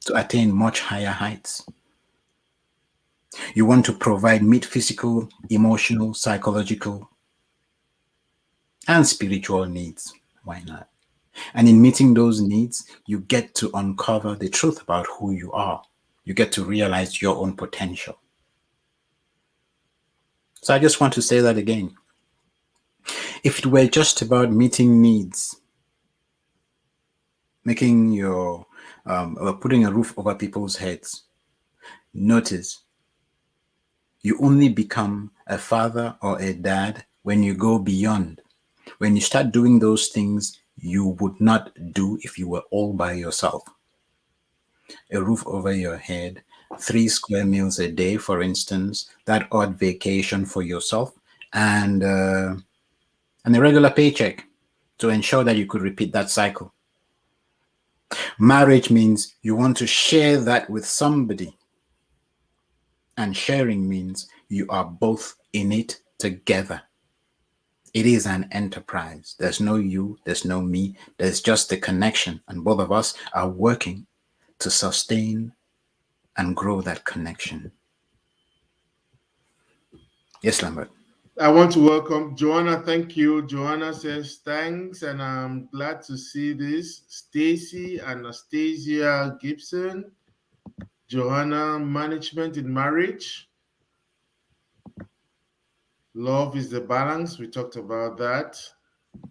to attain much higher heights. You want to provide meet physical, emotional, psychological, and spiritual needs. Why not? And in meeting those needs, you get to uncover the truth about who you are. You get to realize your own potential. So I just want to say that again. If it were just about meeting needs, making your or putting a roof over people's heads, notice you only become a father or a dad when you go beyond. When you start doing those things you would not do if you were all by yourself. A roof over your head, 3 square meals a day, for instance, that odd vacation for yourself, and a regular paycheck to ensure that you could repeat that cycle. Marriage means you want to share that with somebody, and sharing means you are both in it together. It is an enterprise. There's no you, there's no me, there's just the connection, and both of us are working to sustain and grow that connection. Yes, Lambert. I want to welcome Joanna. Thank you. Joanna says thanks, and I'm glad to see this. Stacy, Anastasia Gibson, Joanna, management in marriage. Love is the balance. We talked about that.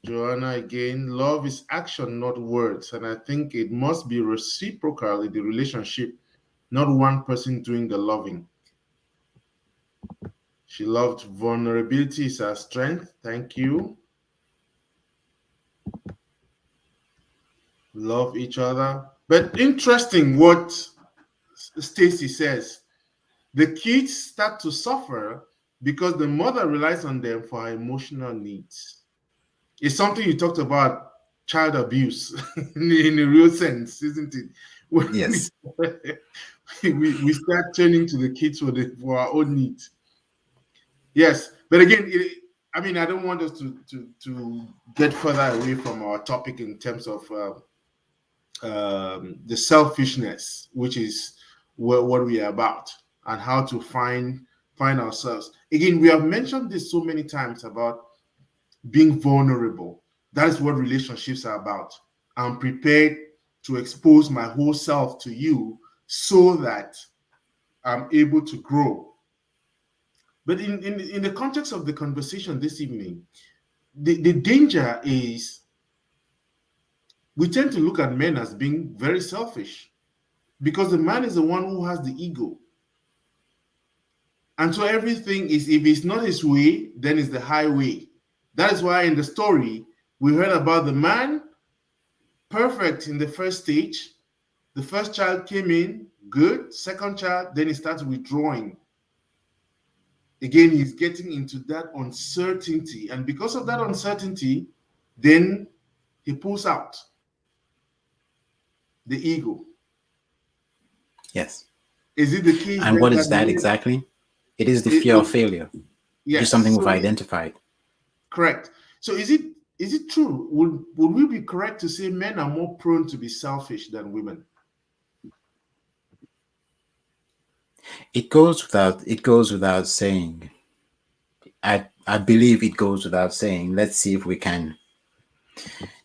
Joanna again, love is action, not words. And I think it must be reciprocal in the relationship, not one person doing the loving. She loved vulnerability is her strength. Thank you. Love each other. But interesting what Stacy says. The kids start to suffer because the mother relies on them for her emotional needs. It's something you talked about, child abuse in a real sense, isn't it? When Yes. we start turning to the kids for our own needs. Yes, but again, I mean, I don't want us to get further away from our topic in terms of the selfishness, which is what we are about, and how to find ourselves. Again, we have mentioned this so many times about being vulnerable. That is what relationships are about. I'm prepared to expose my whole self to you so that I'm able to grow. But in the context of the conversation this evening, the danger is we tend to look at men as being very selfish because the man is the one who has the ego. And so everything is, if it's not his way, then it's the highway. That is why in the story, we heard about the man, perfect in the first stage. The first child came in, good. Second child, then he starts withdrawing. Again, he's getting into that uncertainty. And because of that uncertainty, then he pulls out the ego. Yes. Is it the case And then what that is that men, exactly? It is the it, fear of it, failure, which is yes, something we've so identified. correct. So is it true? Would we be correct to say men are more prone to be selfish than women? It goes without saying. I believe it goes without saying. Let's see if we can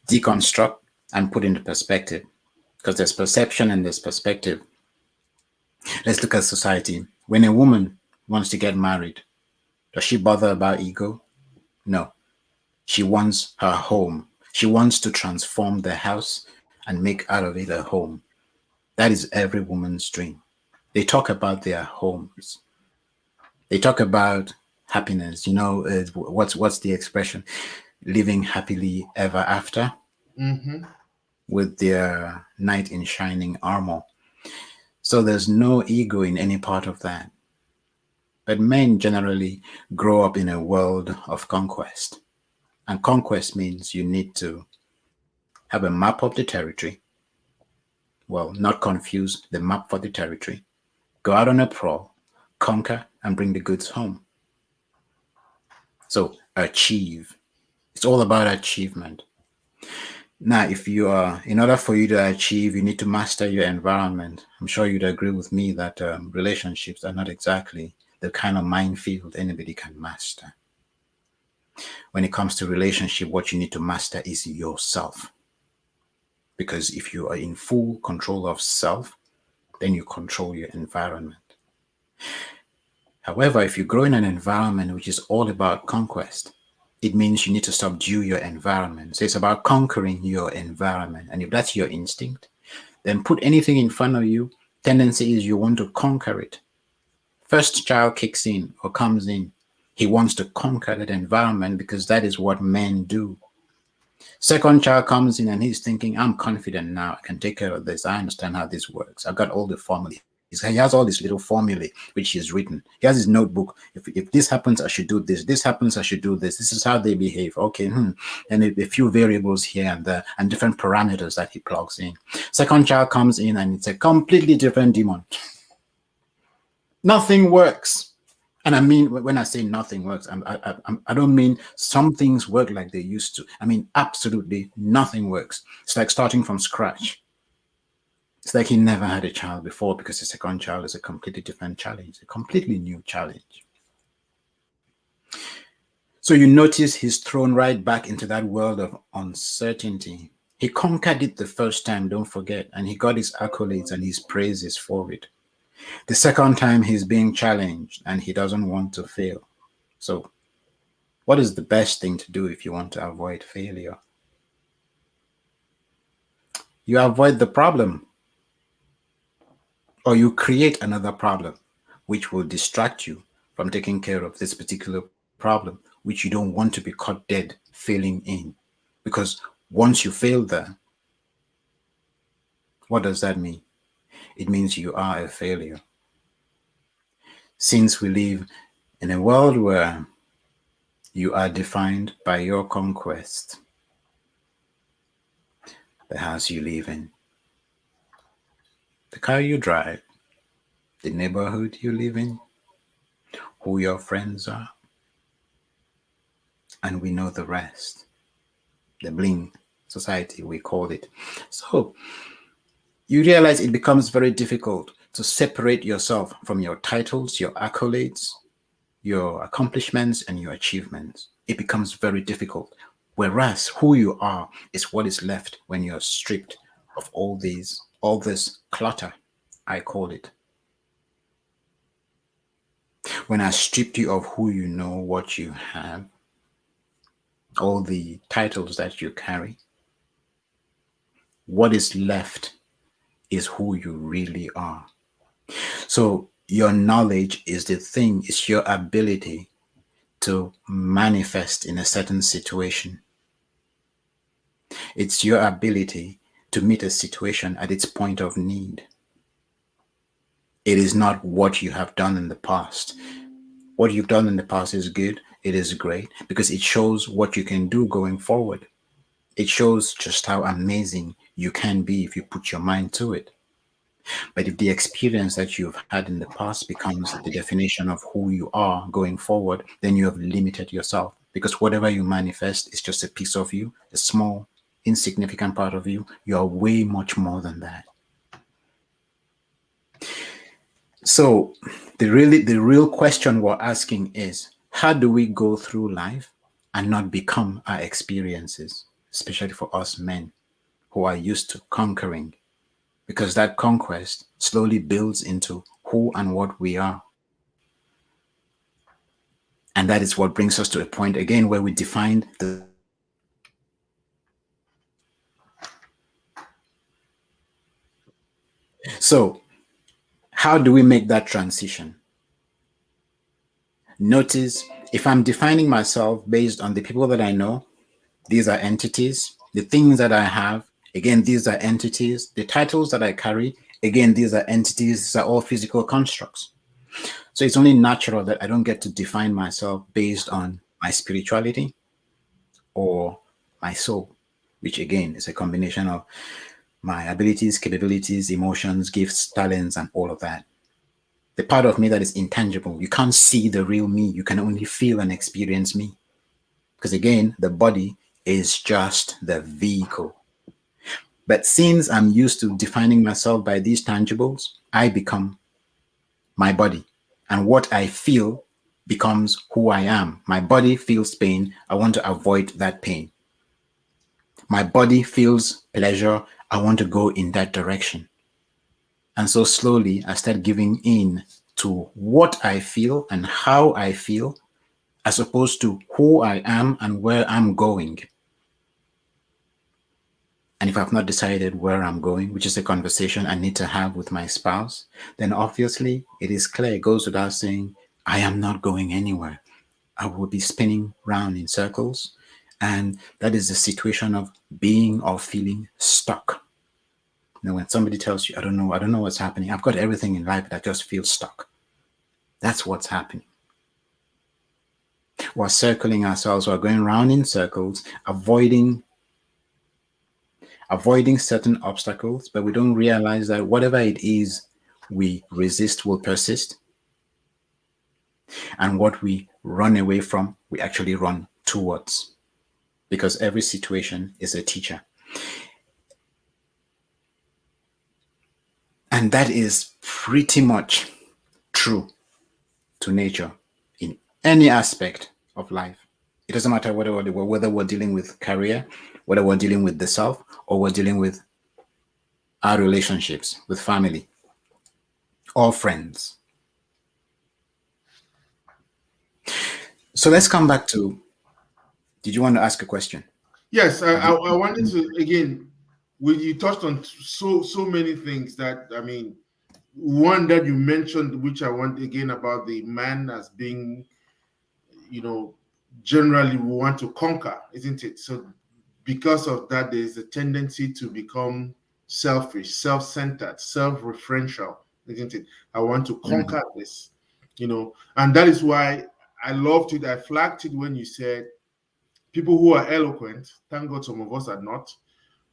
deconstruct and put into perspective. Because there's perception and there's perspective. Let's look at society. When a woman wants to get married, does she bother about ego? No. She wants her home. She wants to transform the house and make out of it a home. That is every woman's dream. They talk about their homes. They talk about happiness. What's the expression? Living happily ever after Mm-hmm. with their knight in shining armor. So there's no ego in any part of that. But men generally grow up in a world of conquest. And conquest means you need to have a map of the territory. Well, not confuse the map for the territory. Go out on a prowl, conquer, and bring the goods home. So achieve. It's all about achievement. Now, if you are, in order for you to achieve, you need to master your environment. I'm sure you'd agree with me that relationships are not exactly the kind of minefield anybody can master. When it comes to relationship, what you need to master is yourself. Because if you are in full control of self, then you control your environment. However, if you grow in an environment which is all about conquest, it means you need to subdue your environment. So it's about conquering your environment. And if that's your instinct, then put anything in front of you. Tendency is you want to conquer it. First child kicks in or comes in. He wants to conquer that environment because that is what men do. Second child comes in and he's thinking, I'm confident now. I can take care of this. I understand how this works. I've got all the formula. He has all these little formulae which he's written. He has his notebook. If this happens, I should do this. This happens, I should do this. This is how they behave. Okay. And a few variables here and there and different parameters that he plugs in. Second child comes in and it's a completely different demon. Nothing works. And I mean, when I say nothing works, I don't mean some things work like they used to. I mean, absolutely nothing works. It's like starting from scratch. It's like he never had a child before because the second child is a completely different challenge, a completely new challenge. So you notice he's thrown right back into that world of uncertainty. He conquered it the first time, don't forget, and he got his accolades and his praises for it. The second time he's being challenged and he doesn't want to fail. So what is the best thing to do if you want to avoid failure? You avoid the problem, or you create another problem which will distract you from taking care of this particular problem which you don't want to be caught dead failing in. Because once you fail there, what does that mean? It means you are a failure. Since we live in a world where you are defined by your conquest, the house you live in, the car you drive, the neighborhood you live in, who your friends are, and we know the rest. The bling society, we call it. So you realize it becomes very difficult to separate yourself from your titles, your accolades, your accomplishments, and your achievements. It becomes very difficult. Whereas who you are is what is left when you're stripped of all this clutter, I call it. When I stripped you of who you know, what you have, all the titles that you carry, what is left is who you really are. So your knowledge is the thing, it's your ability to manifest in a certain situation. It's your ability to meet a situation at its point of need. It is not what you have done in the past. What you've done in the past is good. It is great because it shows what you can do going forward. It shows just how amazing you can be if you put your mind to it. But if the experience that you've had in the past becomes the definition of who you are going forward, then you have limited yourself because whatever you manifest is just a piece of you, a small, insignificant part of you. You are way much more than that. So the real question we're asking is, how do we go through life and not become our experiences, especially for us men who are used to conquering? Because that conquest slowly builds into who and what we are. And that is what brings us to a point again where we define the selfishness. So, how do we make that transition? Notice if I'm defining myself based on the people that I know, these are entities. The things that I have, again, these are entities. The titles that I carry, again, these are entities. These are all physical constructs. So it's only natural that I don't get to define myself based on my spirituality or my soul, which again is a combination of my abilities, capabilities, emotions, gifts, talents, and all of that. The part of me that is intangible. You can't see the real me. You can only feel and experience me. Because again, the body is just the vehicle. But since I'm used to defining myself by these tangibles, I become my body. And what I feel becomes who I am. My body feels pain. I want to avoid that pain. My body feels pleasure. I want to go in that direction. And so slowly I start giving in to what I feel and how I feel, as opposed to who I am and where I'm going. And if I've not decided where I'm going, which is a conversation I need to have with my spouse, then obviously it is clear, it goes without saying, I am not going anywhere. I will be spinning round in circles. And that is the situation of being or feeling stuck. You know, when somebody tells you, I don't know what's happening. I've got everything in life, but I just feel stuck. That's what's happening. We're circling ourselves, we're going round in circles, avoiding certain obstacles, but we don't realize that whatever it is we resist will persist. And what we run away from, we actually run towards. Because every situation is a teacher. And that is pretty much true to nature in any aspect of life. It doesn't matter whether we're dealing with career, whether we're dealing with the self, or we're dealing with our relationships with family or friends. So let's come back to, did you want to ask a question? Yes, I wanted to again. You touched on so many things that I mean. One that you mentioned, which I want again about the man as being, you know, generally we want to conquer, isn't it? So because of that, there is a tendency to become selfish, self-centered, self-referential, isn't it? I want to Mm. conquer this, and that is why I loved it. I flagged it when you said people who are eloquent, thank God some of us are not,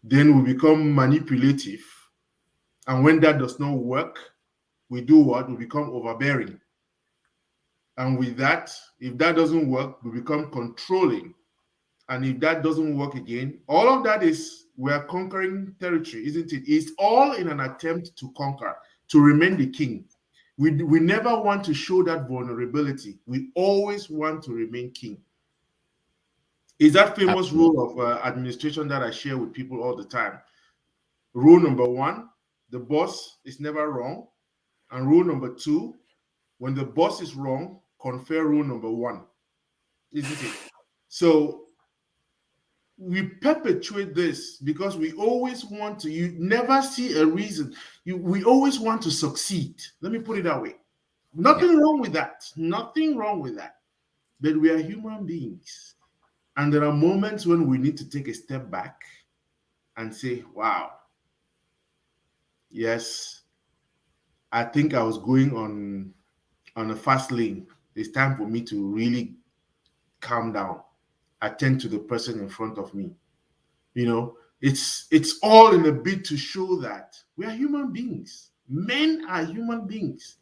then we become manipulative. And when that does not work, we do what? We become overbearing. And with that, if that doesn't work, we become controlling. And if that doesn't work again, all of that is we're conquering territory, isn't it? It's all in an attempt to conquer, to remain the king. We never want to show that vulnerability. We always want to remain king. Is that famous Absolutely. rule of administration that I share with people all the time. Rule number one, the boss is never wrong. And rule number two, when the boss is wrong, confer rule number one, isn't it? So we perpetuate this because we always want to, you never see a reason. We always want to succeed. Let me put it that way. Yeah. Nothing wrong with that. Nothing wrong with that. But we are human beings. And there are moments when we need to take a step back and say, wow, yes, I think I was going on a fast lane. It's time for me to really calm down, attend to the person in front of me. It's all in a bid to show that we are human beings. Men are human beings,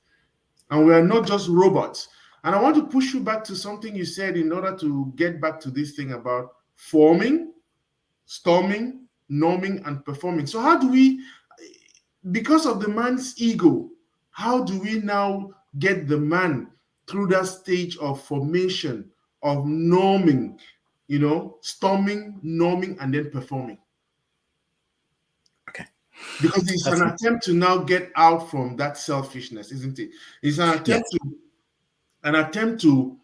and we are not just robots. And I want to push you back to something you said in order to get back to this thing about forming, storming, norming, and performing. So how do we, because of the man's ego, how do we now get the man through that stage of formation, of norming, storming, norming, and then performing? Okay. Because it's That's an attempt to now get out from that selfishness, isn't it? It's yes. an attempt to,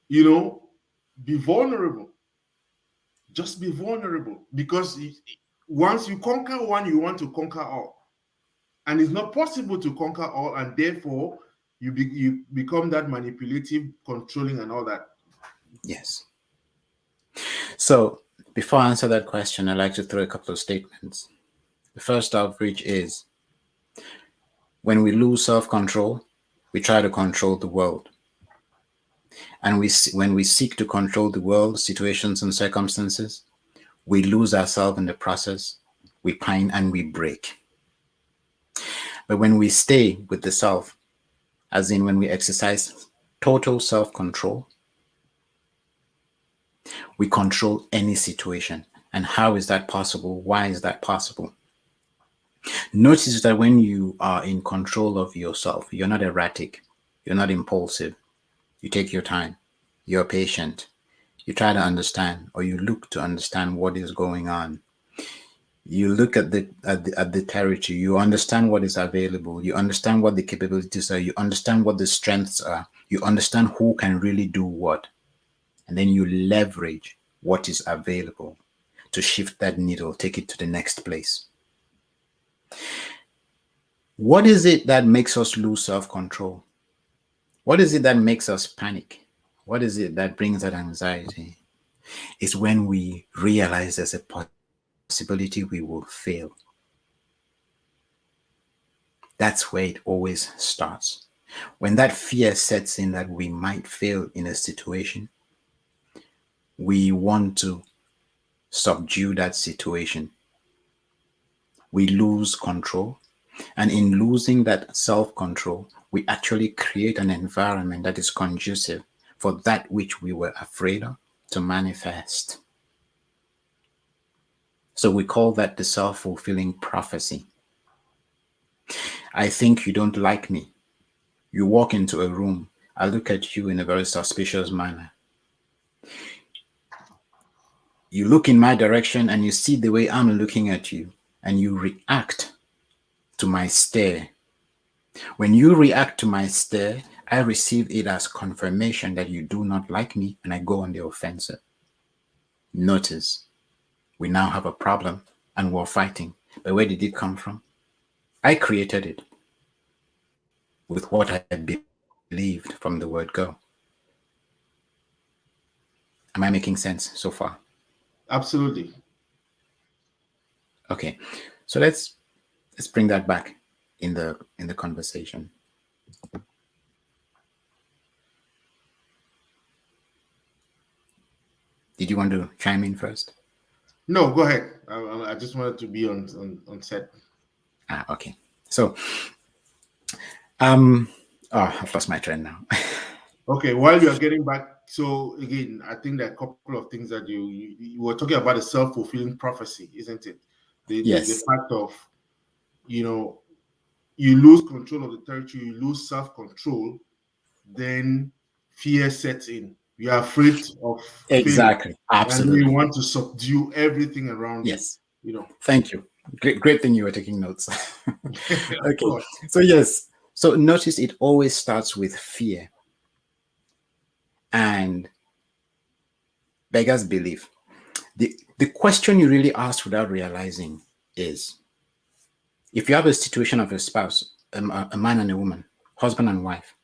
you know, be vulnerable. Just be vulnerable. Because once you conquer one, you want to conquer all. And it's not possible to conquer all, and therefore you become that manipulative, controlling, and all that. Yes. So before I answer that question, I'd like to throw a couple of statements. The first of which is, when we lose self-control, we try to control the world. And when we seek to control the world, situations, and circumstances, we lose ourselves in the process, we pine and we break. But when we stay with the self, as in when we exercise total self-control, we control any situation. And how is that possible? Why is that possible? Notice that when you are in control of yourself, you're not erratic, you're not impulsive, you take your time, you're patient, you try to understand or you look to understand what is going on. You look at the territory, you understand what is available, you understand what the capabilities are, you understand what the strengths are, you understand who can really do what, and then you leverage what is available to shift that needle, take it to the next place. What is it that makes us lose self-control? What is it that makes us panic? What is it that brings that anxiety? It's when we realize there's a possibility we will fail. That's where it always starts. When that fear sets in that we might fail in a situation, we want to subdue that situation. We lose control. And in losing that self control, we actually create an environment that is conducive for that which we were afraid of to manifest. So we call that the self fulfilling prophecy. I think you don't like me. You walk into a room, I look at you in a very suspicious manner. You look in my direction and you see the way I'm looking at you, and you react to my stare. When you react to my stare, I receive it as confirmation that you do not like me, and I go on the offensive. Notice, we now have a problem and we're fighting. But where did it come from? I created it with what I believed from the word go. Am I making sense so far? Absolutely. Okay. So let's bring that back in the conversation. Did you want to chime in first? No, go ahead. I just wanted to be on set. Okay. So um I've lost my trend now. Okay, while you are getting back, so again, I think there are a couple of things that you were talking about, a self-fulfilling prophecy, isn't it? The Yes. fact of, you know, you lose control of the territory, you lose self-control, then fear sets in. You are afraid of failure, Exactly. and then you Absolutely. want to subdue everything around you. Yes. You know, Thank you. Great thing you were taking notes. of Okay. course. So yes. So notice it always starts with fear and beggar's belief. The question you really ask without realizing is, if you have a situation of a spouse, a man and a woman, husband and wife,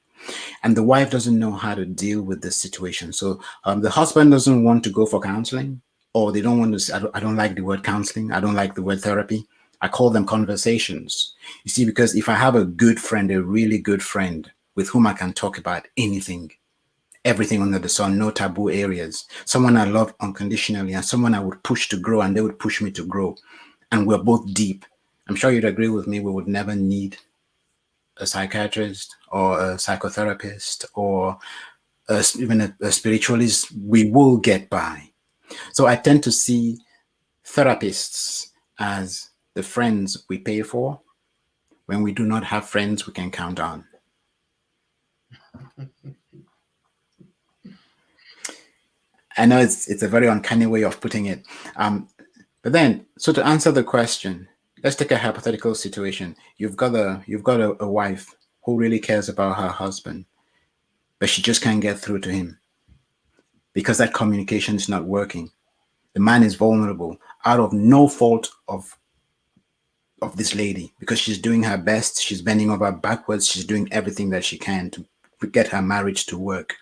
and the wife doesn't know how to deal with this situation. So the husband doesn't want to go for counseling, or they don't want to. I don't like the word counseling. I don't like the word therapy. I call them conversations. You see, because if I have a good friend, a really good friend with whom I can talk about anything, everything under the sun, no taboo areas, someone I love unconditionally, and someone I would push to grow, and they would push me to grow, and we're both deep. I'm sure you'd agree with me. We would never need a psychiatrist or a psychotherapist or even a spiritualist. We will get by. So I tend to see therapists as the friends we pay for when we do not have friends we can count on. I know it's a very uncanny way of putting it. But then, so to answer the question, let's take a hypothetical situation. You've got a wife who really cares about her husband, but she just can't get through to him because that communication is not working. The man is vulnerable out of no fault of this lady because she's doing her best. She's bending over backwards. She's doing everything that she can to get her marriage to work.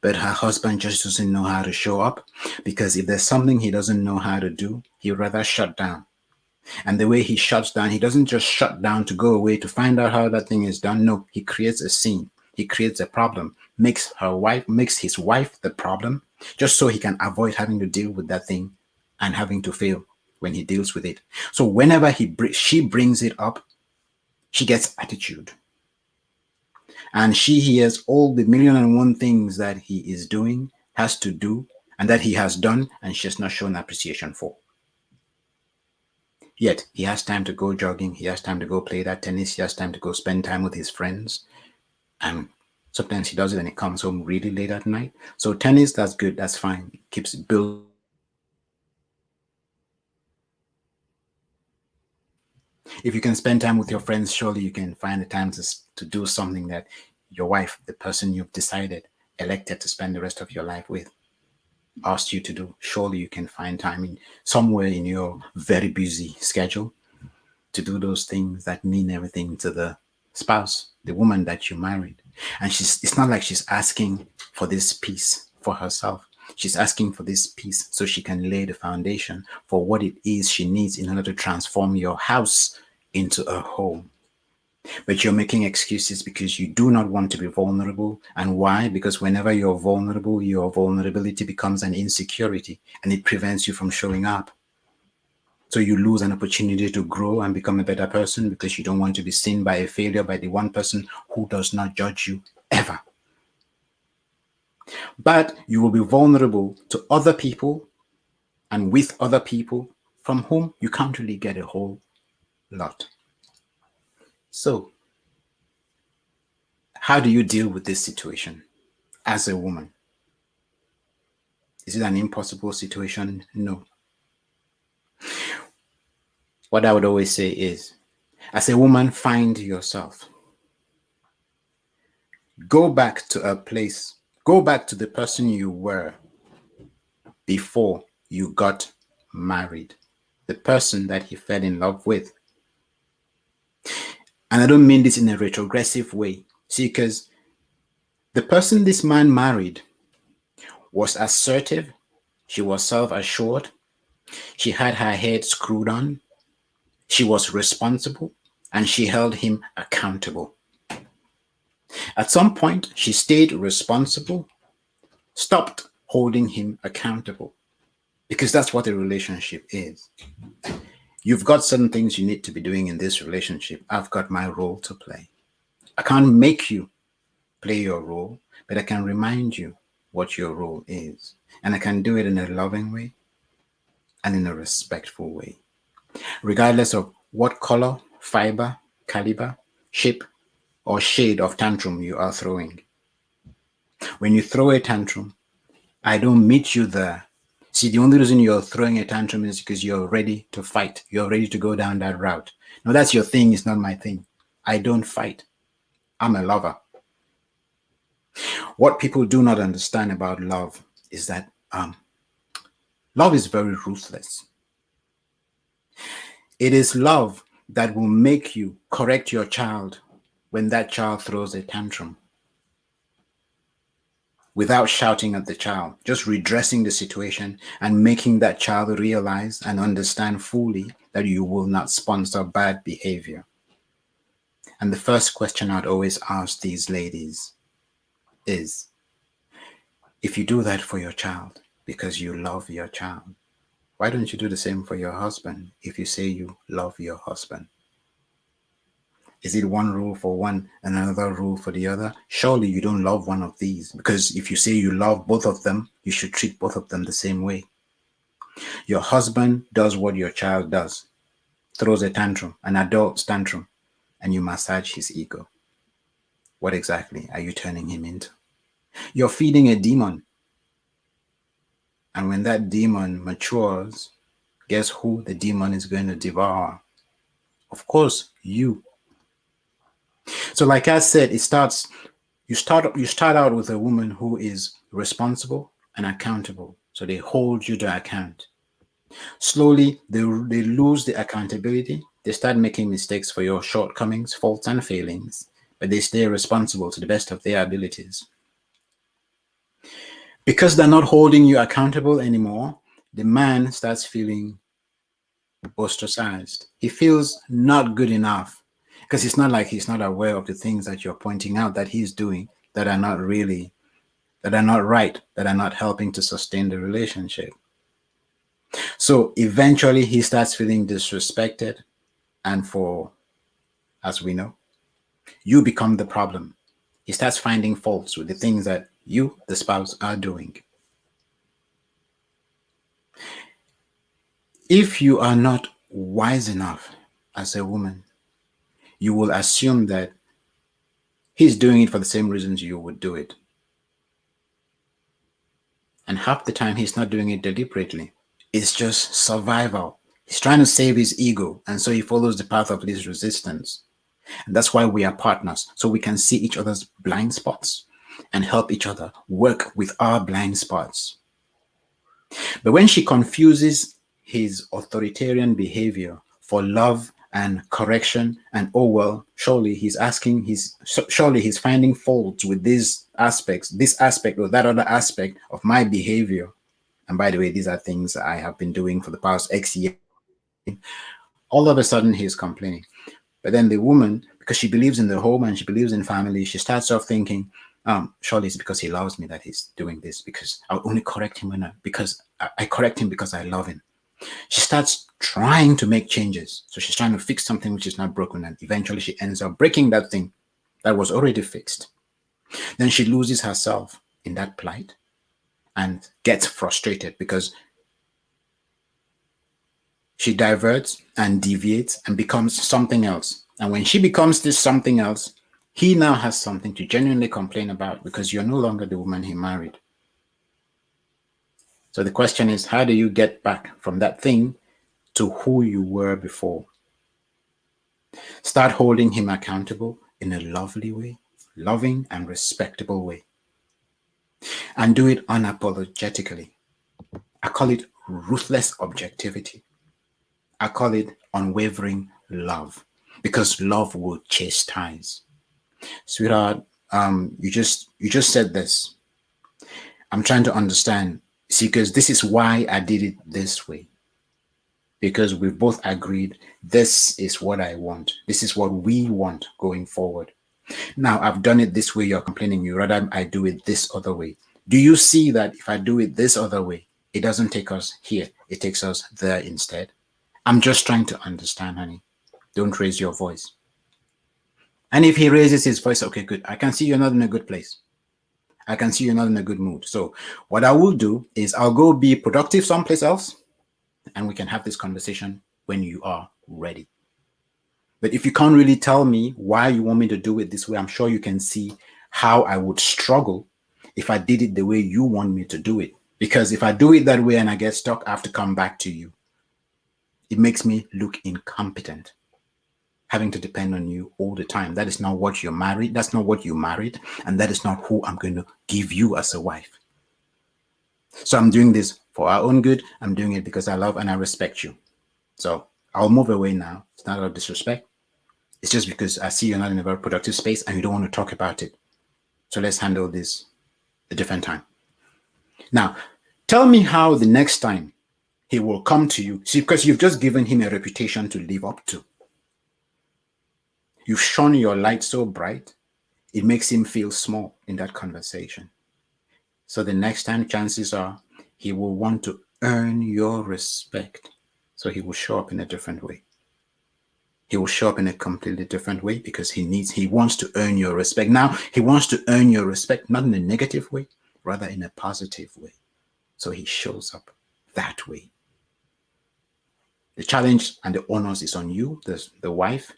But her husband just doesn't know how to show up because if there's something he doesn't know how to do, he'd rather shut down. And the way he shuts down, he doesn't just shut down to go away to find out how that thing is done. No, he creates a scene. He creates a problem, makes his wife the problem, just so he can avoid having to deal with that thing and having to fail when he deals with it. So whenever she brings it up, she gets attitude. And she hears all the million and one things that he is doing, has to do, and that he has done, and she has not shown appreciation for. Yet he has time to go jogging, he has time to go play that tennis, he has time to go spend time with his friends. And sometimes he does it and he comes home really late at night. So tennis, that's good, that's fine. It keeps building your relationship. If you can spend time with your friends, surely you can find the time to do something that your wife, the person you've decided, elected to spend the rest of your life with, asked you to do. Surely you can find time in somewhere in your very busy schedule to do those things that mean everything to the spouse, the woman that you married. And it's not like she's asking for this peace for herself. She's asking for this peace so she can lay the foundation for what it is she needs in order to transform your house into a home. But you're making excuses because you do not want to be vulnerable. And why? Because whenever you're vulnerable, your vulnerability becomes an insecurity and it prevents you from showing up. So you lose an opportunity to grow and become a better person because you don't want to be seen by a failure by the one person who does not judge you ever. But you will be vulnerable to other people and with other people from whom you can't really get a whole lot. So, how do you deal with this situation as a woman? Is it an impossible situation? No. What I would always say is, as a woman, find yourself. Go back to a place, go back to the person you were before you got married, the person that he fell in love with. And I don't mean this in a retrogressive way. See, because the person this man married was assertive, she was self assured, she had her head screwed on, she was responsible, and she held him accountable. At some point, she stayed responsible, stopped holding him accountable, because that's what a relationship is. You've got certain things you need to be doing in this relationship. I've got my role to play. I can't make you play your role, but I can remind you what your role is. And I can do it in a loving way and in a respectful way, regardless of what color, fiber, caliber, shape, or shade of tantrum you are throwing. When you throw a tantrum, I don't meet you there. See, the only reason you're throwing a tantrum is because you're ready to fight. You're ready to go down that route. No, that's your thing. It's not my thing. I don't fight. I'm a lover. What people do not understand about love is that love is very ruthless. It is love that will make you correct your child when that child throws a tantrum without shouting at the child, just redressing the situation and making that child realize and understand fully that you will not sponsor bad behavior. And the first question I'd always ask these ladies is, if you do that for your child because you love your child, why don't you do the same for your husband if you say you love your husband? Is it one rule for one and another rule for the other? Surely you don't love one of these, because if you say you love both of them, you should treat both of them the same way. Your husband does what your child does, throws a tantrum, an adult tantrum, and you massage his ego. What exactly are you turning him into? You're feeding a demon. And when that demon matures, guess who the demon is going to devour? Of course, you. So, like I said, you start out with a woman who is responsible and accountable. So they hold you to account. Slowly, they lose the accountability. They start making mistakes for your shortcomings, faults, and failings, but they stay responsible to the best of their abilities. Because they're not holding you accountable anymore, the man starts feeling ostracized. He feels not good enough because it's not like he's not aware of the things that you're pointing out that he's doing that are not really, that are not right, that are not helping to sustain the relationship. So eventually he starts feeling disrespected. And as we know, you become the problem. He starts finding faults with the things that you, the spouse, are doing. If you are not wise enough as a woman, you will assume that he's doing it for the same reasons you would do it. And half the time, he's not doing it deliberately. It's just survival. He's trying to save his ego, and so he follows the path of least resistance. And that's why we are partners, so we can see each other's blind spots and help each other work with our blind spots. But when she confuses his authoritarian behavior for love and correction, and oh well, surely he's finding faults with these aspects, this aspect or that other aspect of my behavior. And by the way, these are things I have been doing for the past X years. All of a sudden, he's complaining. But then the woman, because she believes in the home and she believes in family, she starts off thinking, surely it's because he loves me that he's doing this, because I'll only correct him because I correct him because I love him. She starts trying to make changes. So she's trying to fix something which is not broken, and eventually she ends up breaking that thing that was already fixed. Then she loses herself in that plight and gets frustrated because she diverts and deviates and becomes something else. And when she becomes this something else, he now has something to genuinely complain about because you're no longer the woman he married. So the question is, how do you get back from that thing to who you were before? Start holding him accountable in a lovely way, loving and respectable way. And do it unapologetically. I call it ruthless objectivity. I call it unwavering love, because love will chastise. Sweetheart, you just said this. I'm trying to understand. See, because this is why I did it this way. Because we've both agreed this is what I want. This is what we want going forward. Now I've done it this way, you're complaining. You rather I do it this other way. Do you see that if I do it this other way, it doesn't take us here, it takes us there instead? I'm just trying to understand, honey. Don't raise your voice. And if he raises his voice, okay, good. I can see you're not in a good place. I can see you're not in a good mood. So what I will do is I'll go be productive someplace else, and we can have this conversation when you are ready. But if you can't really tell me why you want me to do it this way, I'm sure you can see how I would struggle if I did it the way you want me to do it. Because if I do it that way and I get stuck, I have to come back to you. It makes me look incompetent, having to depend on you all the time. That is not what you're married. That's not what you married. And that is not who I'm going to give you as a wife. So I'm doing this for our own good. I'm doing it because I love and I respect you. So I'll move away now. It's not out of disrespect. It's just because I see you're not in a very productive space and you don't want to talk about it. So let's handle this a different time. Now, tell me how the next time he will come to you. See, because you've just given him a reputation to live up to. You've shone your light so bright, it makes him feel small in that conversation. So the next time, chances are, he will want to earn your respect. So he will show up in a different way. He will show up in a completely different way because he wants to earn your respect. Now, he wants to earn your respect, not in a negative way, rather in a positive way. So he shows up that way. The challenge and the onus is on you, the wife,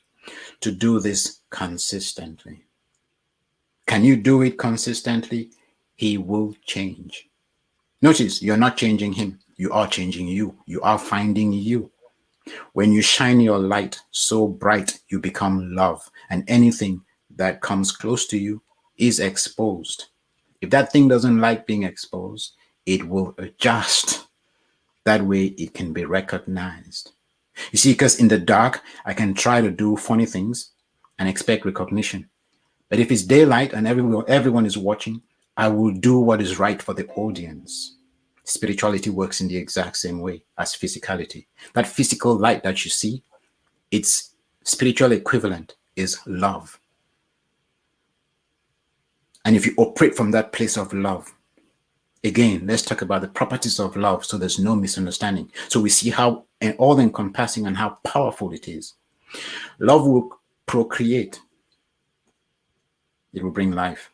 to do this consistently. Can you do it consistently? He will change. Notice you're not changing him. You are changing you. You are finding you. When you shine your light so bright, you become love. And anything that comes close to you is exposed. If that thing doesn't like being exposed, it will adjust. That way it can be recognized. You see, because in the dark, I can try to do funny things and expect recognition. But if it's daylight and everyone is watching, I will do what is right for the audience. Spirituality works in the exact same way as physicality. That physical light that you see, its spiritual equivalent is love. And if you operate from that place of love, again, let's talk about the properties of love so there's no misunderstanding. So we see how all encompassing and how powerful it is. Love will procreate. It will bring life.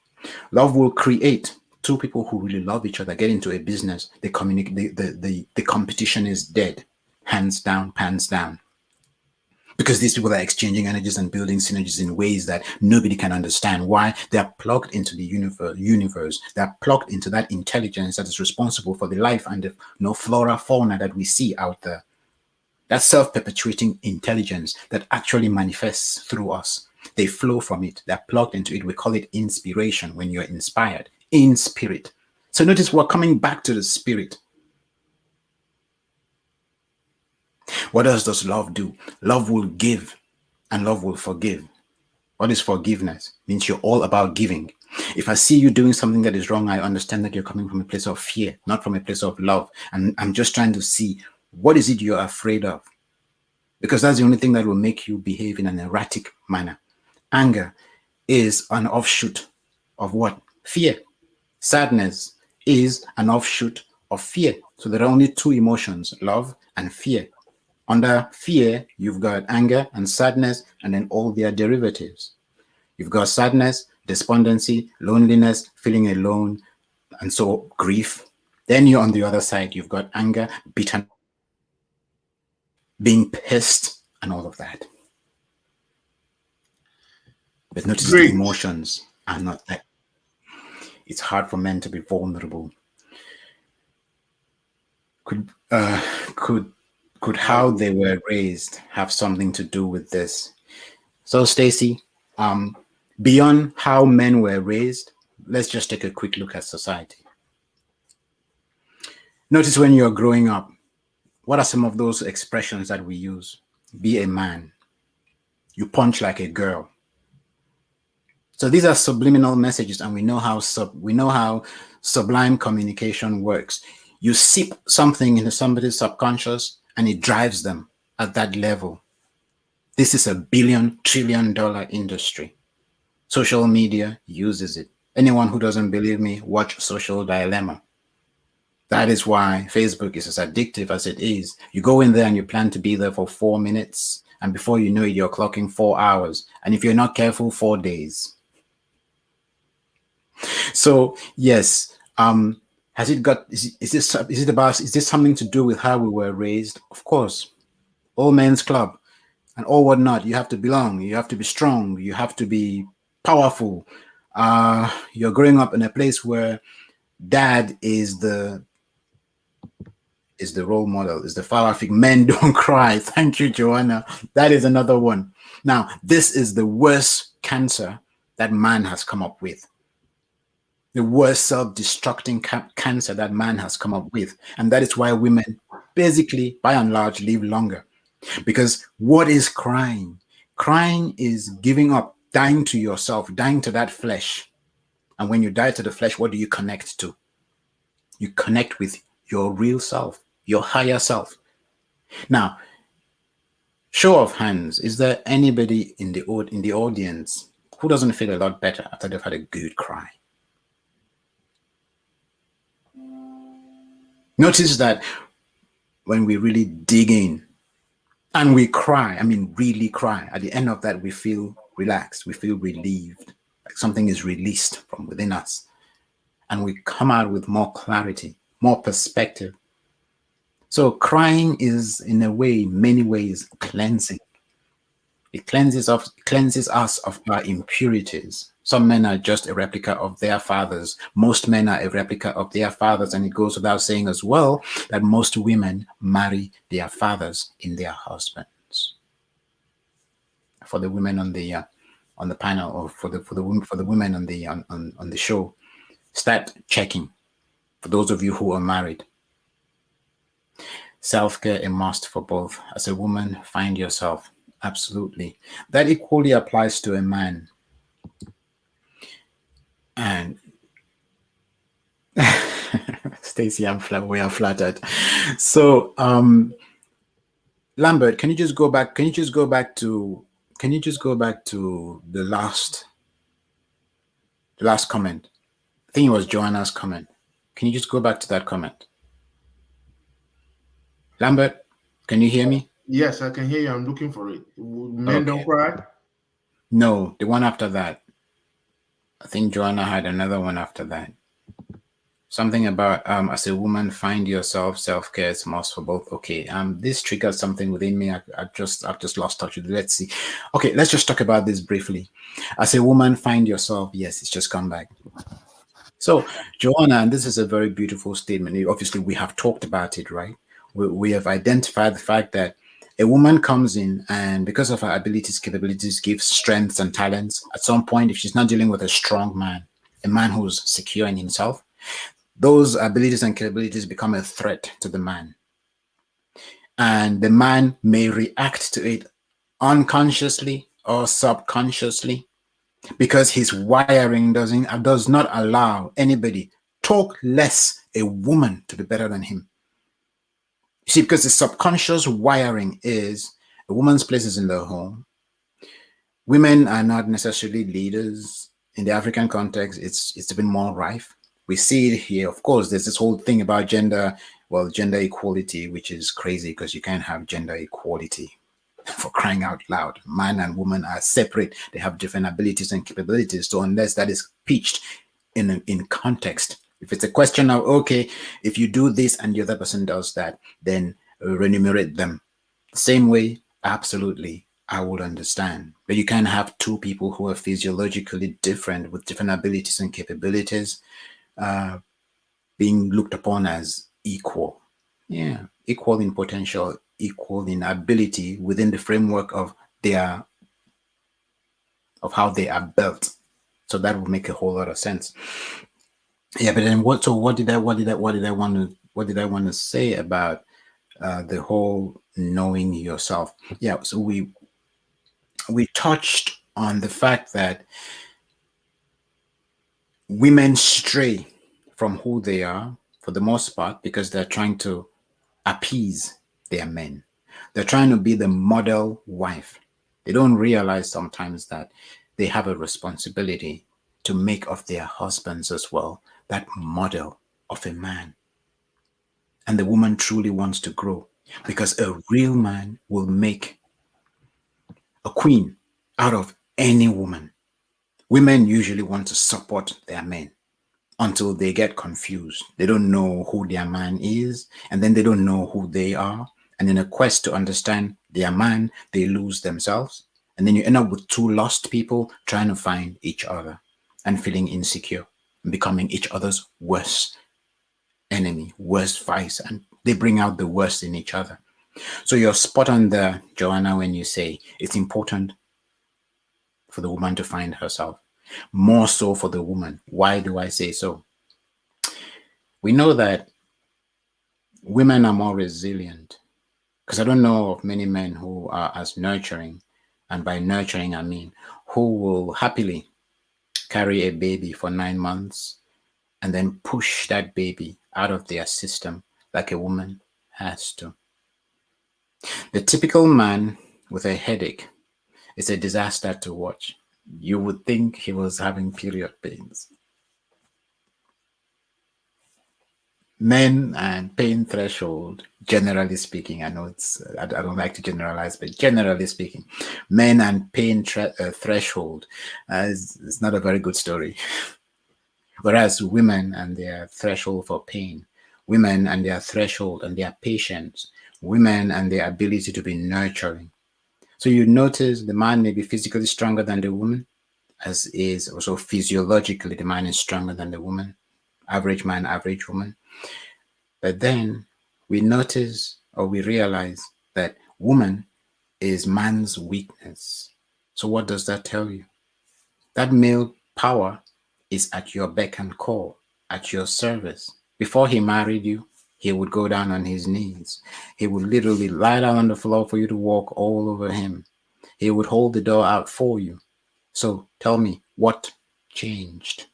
Love will create. Two people who really love each other get into a business. They communicate. The competition is dead. Hands down, pants down. because these people are exchanging energies and building synergies in ways that nobody can understand. Why? They are plugged into the universe. They are plugged into that intelligence that is responsible for the life and the flora, fauna that we see out there. That self-perpetuating intelligence that actually manifests through us. They flow from it. They're plugged into it. We call it inspiration when you're inspired in spirit. So notice we're coming back to the spirit. What else does love do? Love will give and love will forgive. What is forgiveness? It means you're all about giving. If I see you doing something that is wrong, I understand that you're coming from a place of fear, not from a place of love. And I'm just trying to see, what is it you're afraid of? Because that's the only thing that will make you behave in an erratic manner. Anger is an offshoot of what? Fear. Sadness is an offshoot of fear. So there are only two emotions, love and fear. Under fear, you've got anger and sadness, and then all their derivatives. You've got sadness, despondency, loneliness, feeling alone, and so grief. Then you're on the other side. You've got anger, bitterness, being pissed, and all of that. But notice the Great. emotions are not that. It's hard for men to be vulnerable. Could uh, could could how they were raised have something to do with this? So, Stacy, beyond how men were raised, let's just take a quick look at society. Notice when you're growing up, what are some of those expressions that we use? Be a man. You punch like a girl. So these are subliminal messages, and we know how sublime communication works. You sip something into somebody's subconscious, and it drives them at that level. This is a billion-trillion-dollar industry. Social media uses it. Anyone who doesn't believe me, watch Social Dilemma. That is why Facebook is as addictive as it is. You go in there and you plan to be there for 4 minutes, and before you know it, you're clocking 4 hours. And if you're not careful, 4 days. So yes, has it got? Is this something to do with how we were raised? Of course, all men's club and all whatnot. You have to belong. You have to be strong. You have to be powerful. You're growing up in a place where dad is the role model, is the father figure. Men don't cry. Thank you, Joanna. That is another one. Now, this is the worst cancer that man has come up with. The worst self-destructing cancer that man has come up with. And that is why women basically, by and large, live longer. Because what is crying? Crying is giving up, dying to yourself, dying to that flesh. And when you die to the flesh, what do you connect to? You connect with your real self, your higher self. Now, show of hands, is there anybody in the audience who doesn't feel a lot better after they've had a good cry? Notice that when we really dig in and we cry, I mean, really cry, at the end of that, we feel relaxed, we feel relieved, like something is released from within us. And we come out with more clarity, more perspective. So crying is, in a way, many ways, cleansing. It cleanses us of our impurities. Some men are just a replica of their fathers. Most men are a replica of their fathers. And it goes without saying as well that most women marry their fathers in their husbands. For the women on the panel, or for the women on the show, start checking. For those of you who are married, self-care a must for both. As a woman, find yourself. Absolutely. That equally applies to a man. And Stacey, we are flattered. So, Lambert, can you just go back to the last comment? I think it was Joanna's comment. Can you just go back to that comment? Lambert, can you hear me? Yes, I can hear you. I'm looking for it. Men don't cry? No, the one after that. I think Joanna had another one after that. Something about as a woman, find yourself. Self-care is must for both. Okay. This triggered something within me. I've just lost touch with it. Let's see. Okay, let's just talk about this briefly. As a woman, find yourself. Yes, it's just come back. So, Joanna, and this is a very beautiful statement. Obviously, we have talked about it, right? We have identified the fact that a woman comes in and because of her abilities, capabilities, gives strengths and talents, at some point, if she's not dealing with a strong man, a man who's secure in himself, those abilities and capabilities become a threat to the man. And the man may react to it unconsciously or subconsciously because his wiring does not allow anybody, talk less a woman, to be better than him. You see, because the subconscious wiring is a woman's place is in the home. Women are not necessarily leaders. In the African context, it's been more rife. We see it here. Of course, there's this whole thing about gender equality, which is crazy because you can't have gender equality for crying out loud. Man and woman are separate. They have different abilities and capabilities. So unless that is pitched in context, if it's a question of, okay, if you do this and the other person does that, then remunerate them. The same way, absolutely, I would understand. But you can't have two people who are physiologically different with different abilities and capabilities being looked upon as equal. Yeah, equal in potential, equal in ability within the framework of their of how they are built. So that would make a whole lot of sense. Yeah, but then what? So what did I want to say about the whole knowing yourself? Yeah, so we touched on the fact that women stray from who they are for the most part because they're trying to appease their men. They're trying to be the model wife. They don't realize sometimes that they have a responsibility to make of their husbands as well that model of a man. And the woman truly wants to grow because a real man will make a queen out of any woman. Women usually want to support their men until they get confused. They don't know who their man is, and then they don't know who they are. And in a quest to understand their man, they lose themselves. And then you end up with two lost people trying to find each other and feeling insecure and becoming each other's worst enemy, worst vice. And they bring out the worst in each other. So you're spot on there, Joanna, when you say it's important for the woman to find herself. More so for the woman. Why do I say so? We know that women are more resilient because I don't know of many men who are as nurturing, and by nurturing I mean who will happily carry a baby for 9 months and then push that baby out of their system like a woman has to. The typical man with a headache is a disaster to watch. You would think he was having period pains. Men and pain threshold, generally speaking, I know I don't like to generalize, but generally speaking, men and pain threshold is not a very good story. Whereas women and their threshold for pain, women and their threshold and their patience, women and their ability to be nurturing. So you notice the man may be physically stronger than the woman, as is also physiologically the man is stronger than the woman, average man, average woman. But then we notice or we realize that woman is man's weakness. So what does that tell you? That male power is at your beck and call, at your service. Before he married you, he would go down on his knees. He would literally lie down on the floor for you to walk all over him. He would hold the door out for you. So tell me, what changed?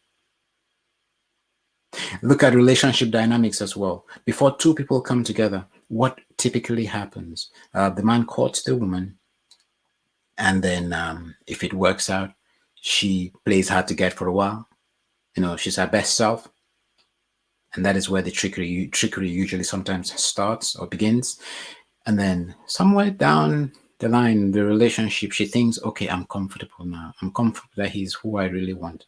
Look at relationship dynamics as well. Before two people come together, what typically happens? The man courts the woman, and then if it works out, she plays hard to get for a while. You know, she's her best self, and that is where the trickery usually sometimes starts or begins. And then somewhere down the line, the relationship, she thinks, okay, I'm comfortable now. I'm comfortable that he's who I really want.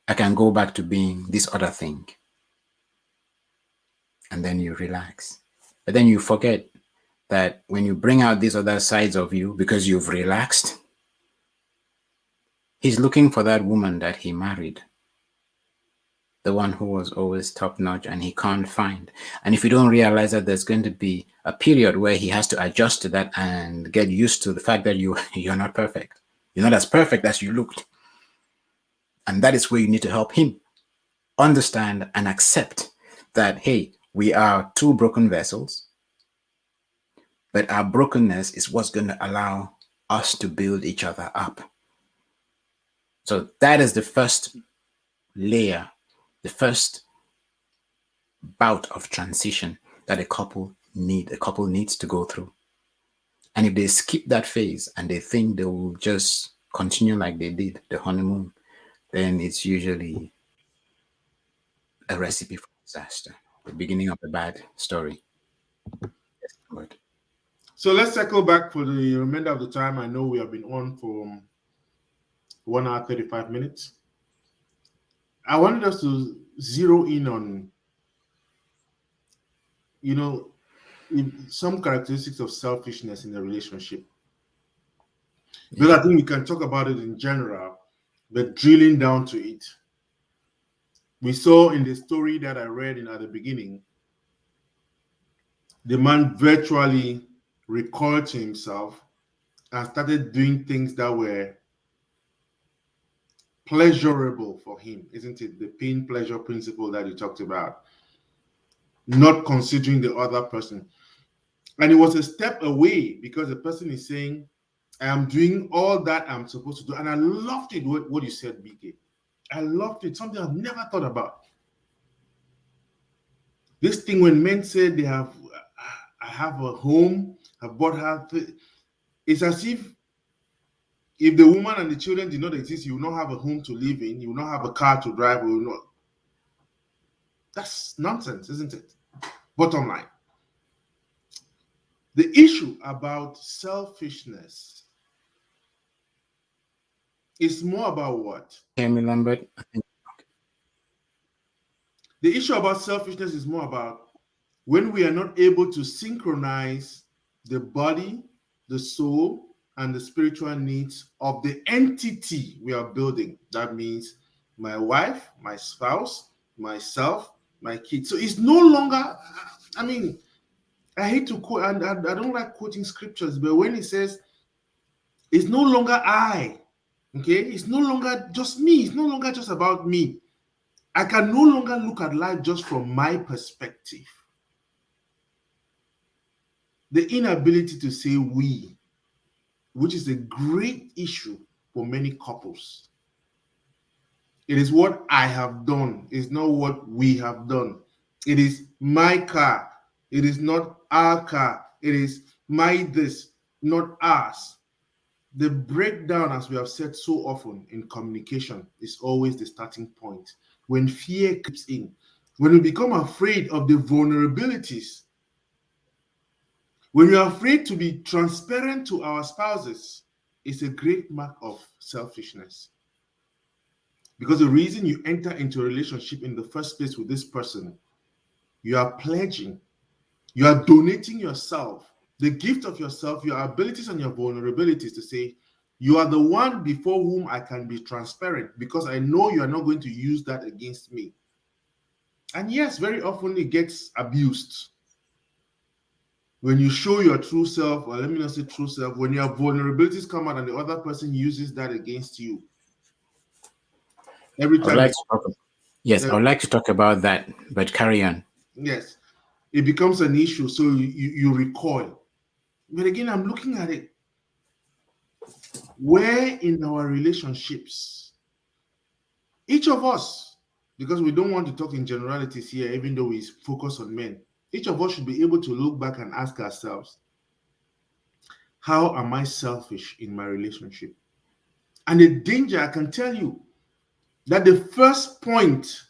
I can go back to being this other thing. and then you relax. But then you forget that when you bring out these other sides of you because you've relaxed, he's looking for that woman that he married, the one who was always top notch and he can't find. And if you don't realize that there's going to be a period where he has to adjust to that and get used to the fact that you're not perfect. You're not as perfect as you looked. And that is where you need to help him understand and accept that, hey, we are two broken vessels, but our brokenness is what's going to allow us to build each other up. So that is the first layer, the first bout of transition that a couple needs to go through. And if they skip that phase and they think they will just continue like they did the honeymoon, then it's usually a recipe for disaster, the beginning of a bad story. Yes, Lord. So let's circle back for the remainder of the time. I know we have been on for 1 hour 35 minutes. I wanted us to zero in on, you know, some characteristics of selfishness in a relationship. Because I think we can talk about it in general, but drilling down to it. We saw in the story that I read in at the beginning, the man virtually recoiled to himself and started doing things that were pleasurable for him, isn't it? The pain pleasure principle that you talked about, not considering the other person. And it was a step away because the person is saying, I am doing all that I'm supposed to do. And I loved it, what you said, BK. I loved it, something I've never thought about. This thing when men say they have, I have a home, I've bought her, it's as if the woman and the children did not exist, you will not have a home to live in, you will not have a car to drive, or you will not. That's nonsense, isn't it? Bottom line. The issue about selfishness is more about what? Hear me, Lambert? I think The issue about selfishness is more about when we are not able to synchronize the body, the soul, and the spiritual needs of the entity we are building. That means my wife, my spouse, myself, my kids. So it's no longer, I mean, I hate to quote, and I don't like quoting scriptures, but when it says, it's no longer I, okay? It's no longer just me. It's no longer just about me. I can no longer look at life just from my perspective. The inability to say we, which is a great issue for many couples. It is what I have done, it's not what we have done. It is my car, it is not our car. It is my this, not ours. The breakdown, as we have said so often in communication, is always the starting point. When fear creeps in, when we become afraid of the vulnerabilities, when we are afraid to be transparent to our spouses, it's a great mark of selfishness. Because the reason you enter into a relationship in the first place with this person, you are pledging, you are donating yourself, the gift of yourself, your abilities and your vulnerabilities to say, you are the one before whom I can be transparent because I know you are not going to use that against me. And yes, very often it gets abused. When you show your true self, or let me not say true self, when your vulnerabilities come out and the other person uses that against you, every I would time, like to talk. Yes, I would like to talk about that, but carry on. yes, it becomes an issue. So you recoil. But again, I'm looking at it. Where in our relationships, each of us, because we don't want to talk in generalities here, even though we focus on men, each of us should be able to look back and ask ourselves, how am I selfish in my relationship? And the danger, I can tell you, that the first point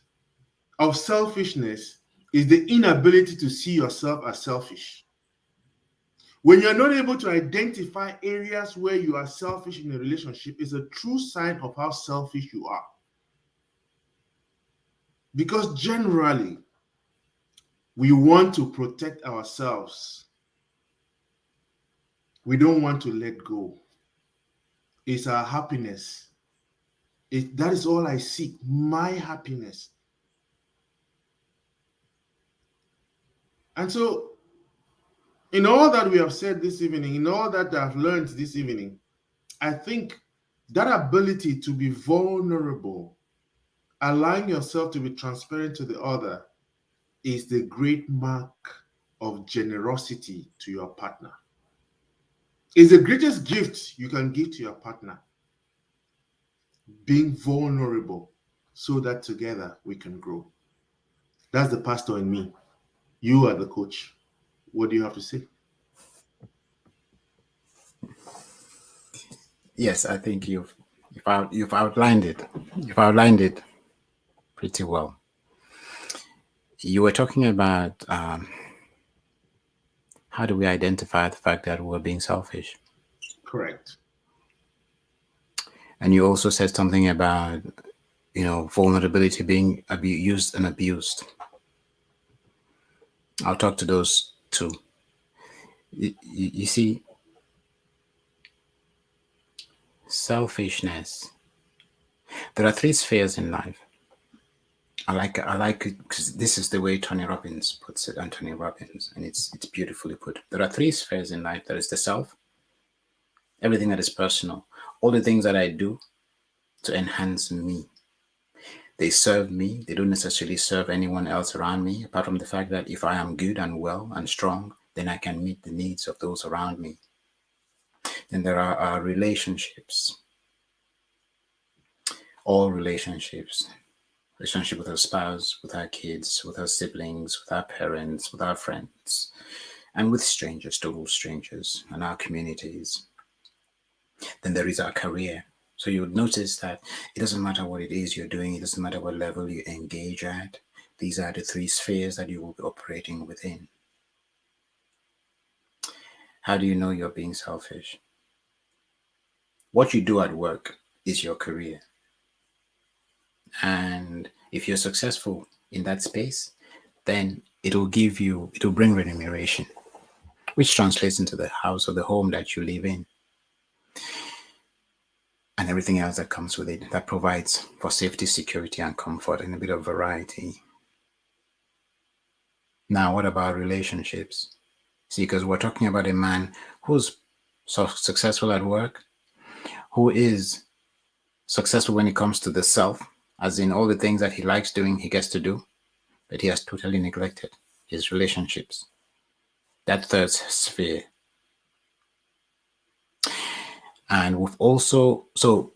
of selfishness is the inability to see yourself as selfish. When you're not able to identify areas where you are selfish in a relationship, it's a true sign of how selfish you are. Because generally, We want to protect ourselves. We don't want to let go. It's our happiness. That is all I seek, my happiness. And so, in all that we have said this evening, in all that I've learned this evening, I think that ability to be vulnerable, allowing yourself to be transparent to the other, is the great mark of generosity to your partner. It's the greatest gift you can give to your partner, being vulnerable so that together we can grow. That's the pastor in me. You are the coach. What do you have to say? Yes, I think you've outlined it. You've outlined it pretty well. You were talking about how do we identify the fact that we're being selfish, Correct. and you also said something about vulnerability being used and abused. I'll talk to those two. You see, selfishness. There are three spheres in life. I like it because this is the way Tony Robbins puts it, Anthony Robbins, and it's beautifully put. There are three spheres in life. There is the self, everything that is personal, all the things that I do to enhance me. They serve me. They don't necessarily serve anyone else around me, apart from the fact that if I am good and well and strong, then I can meet the needs of those around me. Then there are our relationships, all relationships, relationship with our spouse, with our kids, with our siblings, with our parents, with our friends, and with strangers, total strangers, and our communities. Then there is our career. So you would notice that it doesn't matter what it is you're doing, it doesn't matter what level you engage at. These are the three spheres that you will be operating within. How do you know you're being selfish? What you do at work is your career. And if you're successful in that space, then it'll bring remuneration, which translates into the house or the home that you live in and everything else that comes with it that provides for safety, security, and comfort and a bit of variety. Now, what about relationships? See, because we're talking about a man who's so successful at work, who is successful when it comes to the self, as in all the things that he likes doing, he gets to do, but he has totally neglected his relationships. That third sphere. And we've also, so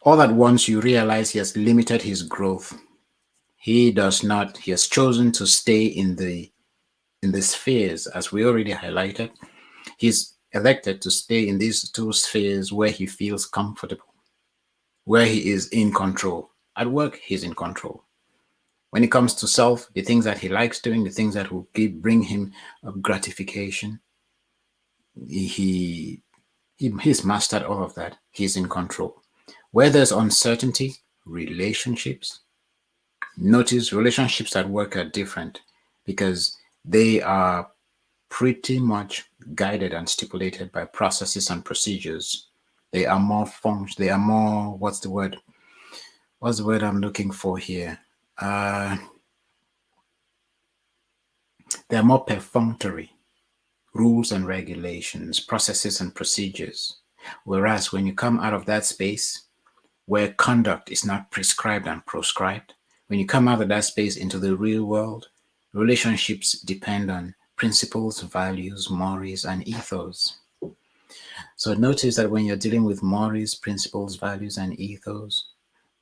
all at once you realize he has limited his growth. He has chosen to stay in the spheres, as we already highlighted. He's elected to stay in these two spheres where he feels comfortable, where he is in control. At work, he's in control. When it comes to self, the things that he likes doing, the things that will bring him gratification, he's mastered all of that. He's in control. Where there's uncertainty, relationships. Notice relationships at work are different because they are pretty much guided and stipulated by processes and procedures. They are more they are more, what's the word? What's the word I'm looking for here? They're more perfunctory. Rules and regulations, processes and procedures. Whereas when you come out of that space where conduct is not prescribed and proscribed, when you come out of that space into the real world, relationships depend on principles, values, mores, and ethos. So notice that when you're dealing with mores, principles, values, and ethos,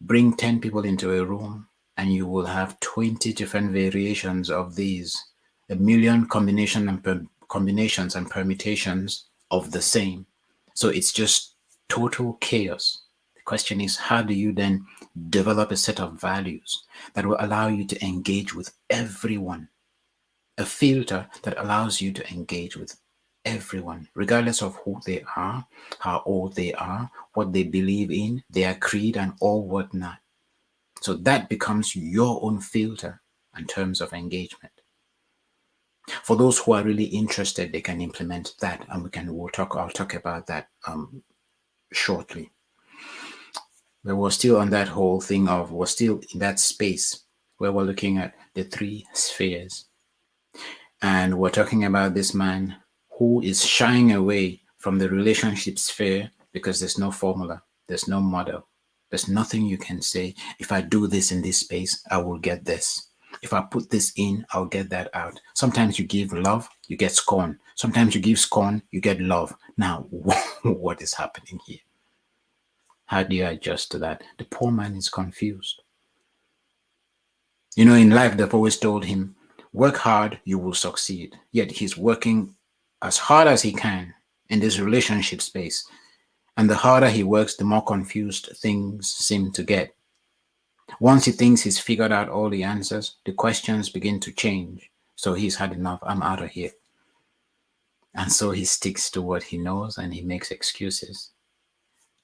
bring 10 people into a room and you will have 20 different variations of these, a million combinations and permutations of the same. So it's just total chaos. The question is, how do you then develop a set of values that will allow you to engage with everyone? A filter that allows you to engage with everyone, regardless of who they are, how old they are, what they believe in, their creed, and all whatnot. So that becomes your own filter in terms of engagement. For those who are really interested, they can implement that, and I'll talk about that shortly. But we're still on that whole thing of, we're still in that space where we're looking at the three spheres. And we're talking about this man who is shying away from the relationship sphere because there's no formula, there's no model, there's nothing you can say. If I do this in this space, I will get this. If I put this in, I'll get that out. Sometimes you give love, you get scorn. Sometimes you give scorn, you get love. Now, what is happening here? How do you adjust to that? The poor man is confused. You know, in life, they've always told him, work hard, you will succeed. Yet he's working as hard as he can in this relationship space. And the harder he works, the more confused things seem to get. Once he thinks he's figured out all the answers, the questions begin to change. So he's had enough, I'm out of here. And so he sticks to what he knows and he makes excuses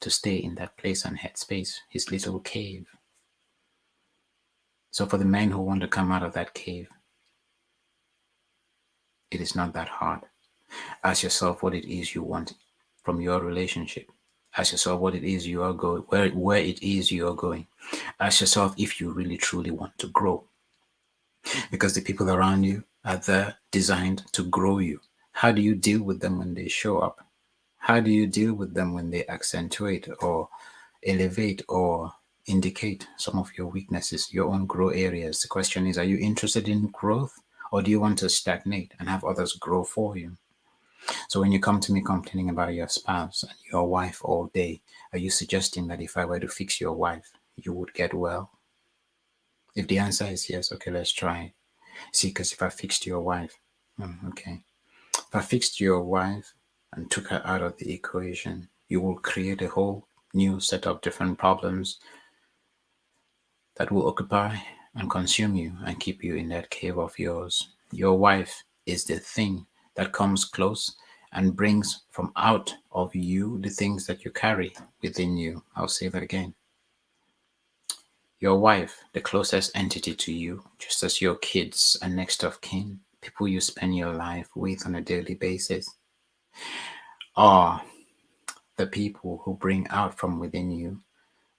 to stay in that place and headspace, his little cave. So for the men who want to come out of that cave, it is not that hard. Ask yourself what it is you want from your relationship. Ask yourself what it is you are going, where it is you are going. Ask yourself if you really truly want to grow. Because the people around you are there designed to grow you. How do you deal with them when they show up? How do you deal with them when they accentuate or elevate or indicate some of your weaknesses, your own growth areas? The question is, are you interested in growth, or do you want to stagnate and have others grow for you? So when you come to me complaining about your spouse and your wife all day, are you suggesting that if I were to fix your wife, you would get well? If the answer is yes, okay, let's try. See, because if I fixed your wife, okay. If I fixed your wife and took her out of the equation, you will create a whole new set of different problems that will occupy and consume you and keep you in that cave of yours. Your wife is the thing that comes close and brings from out of you the things that you carry within you. I'll say that again. Your wife, the closest entity to you, just as your kids and next of kin, people you spend your life with on a daily basis, are the people who bring out from within you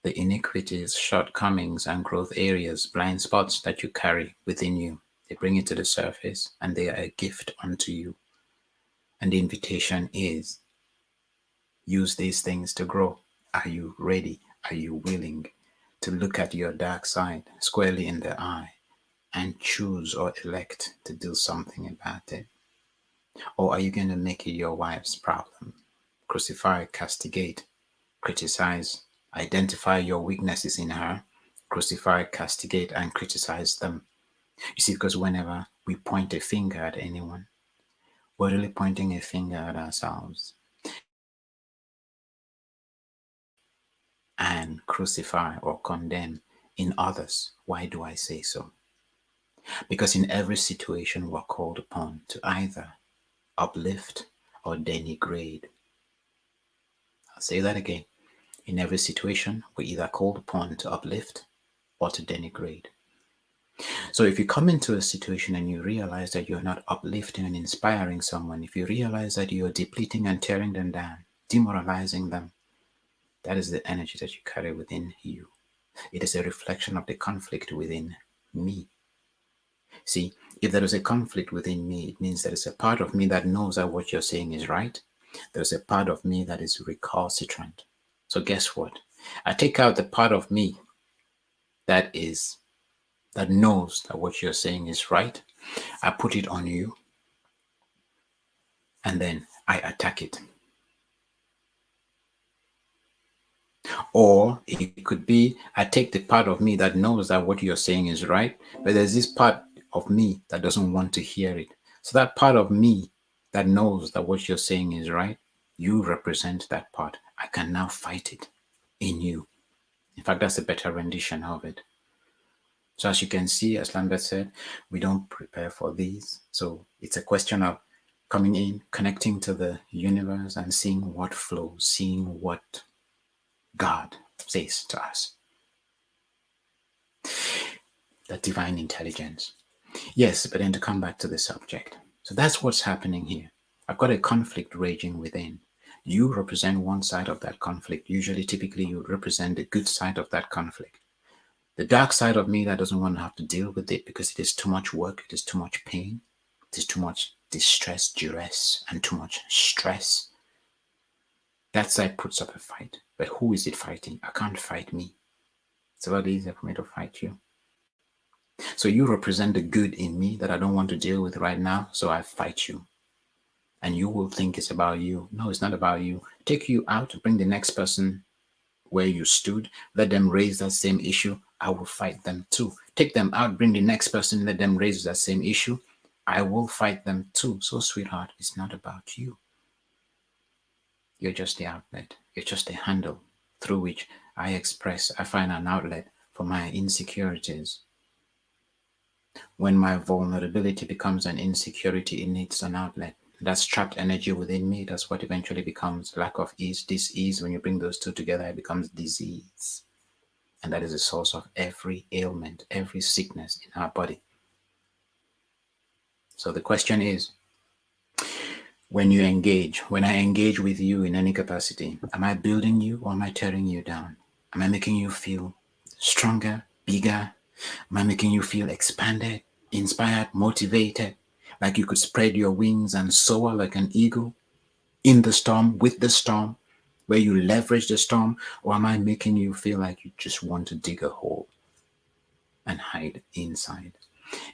the iniquities, shortcomings, and growth areas, blind spots that you carry within you. They bring it to the surface and they are a gift unto you. And the invitation is, use these things to grow. Are you ready? Are you willing to look at your dark side squarely in the eye and choose or elect to do something about it? Or are you going to make it your wife's problem? Crucify, castigate, criticize, identify your weaknesses in her, crucify, castigate, and criticize them. You see, because whenever we point a finger at anyone, we're really pointing a finger at ourselves. And crucify or condemn in others. Why do I say so? Because in every situation, we're called upon to either uplift or denigrate. I'll say that again. In every situation, we're either called upon to uplift or to denigrate. So if you come into a situation and you realize that you're not uplifting and inspiring someone, if you realize that you're depleting and tearing them down, demoralizing them, that is the energy that you carry within you. It is a reflection of the conflict within me. See, if there is a conflict within me, it means there is a part of me that knows that what you're saying is right. There's a part of me that is recalcitrant. So guess what? I take out the part of me that knows that what you're saying is right. I put it on you and then I attack it. Or it could be I take the part of me that knows that what you're saying is right, but there's this part of me that doesn't want to hear it. So that part of me that knows that what you're saying is right, you represent that part. I can now fight it in you. In fact, that's a better rendition of it. So as you can see, as Lambert said, we don't prepare for these. So it's a question of coming in, connecting to the universe and seeing what flows, seeing what God says to us. that divine intelligence. Yes, but then to come back to the subject. So that's what's happening here. I've got a conflict raging within. You represent one side of that conflict. Usually, typically, you represent the good side of that conflict. The dark side of me that doesn't want to have to deal with it because it is too much work, it is too much pain, it is too much distress, duress, and too much stress. That side puts up a fight. But who is it fighting? I can't fight me. It's a lot easier for me to fight you. So you represent the good in me that I don't want to deal with right now, so I fight you. And you will think it's about you. No, it's not about you. Take you out, bring the next person where you stood, let them raise that same issue. I will fight them too. Take them out, bring the next person, let them raise that same issue. I will fight them too. So, sweetheart, it's not about you. You're just the outlet. You're just a handle through which I find an outlet for my insecurities. When my vulnerability becomes an insecurity, it needs an outlet. That's trapped energy within me. That's what eventually becomes lack of ease, dis-ease. When you bring those two together, it becomes disease. And that is the source of every ailment, every sickness in our body. So the question is, when I engage with you in any capacity, am I building you or am I tearing you down? Am I making you feel stronger, bigger? Am I making you feel expanded, inspired, motivated, like you could spread your wings and soar like an eagle in the storm, with the storm, where you leverage the storm? Or am I making you feel like you just want to dig a hole and hide inside?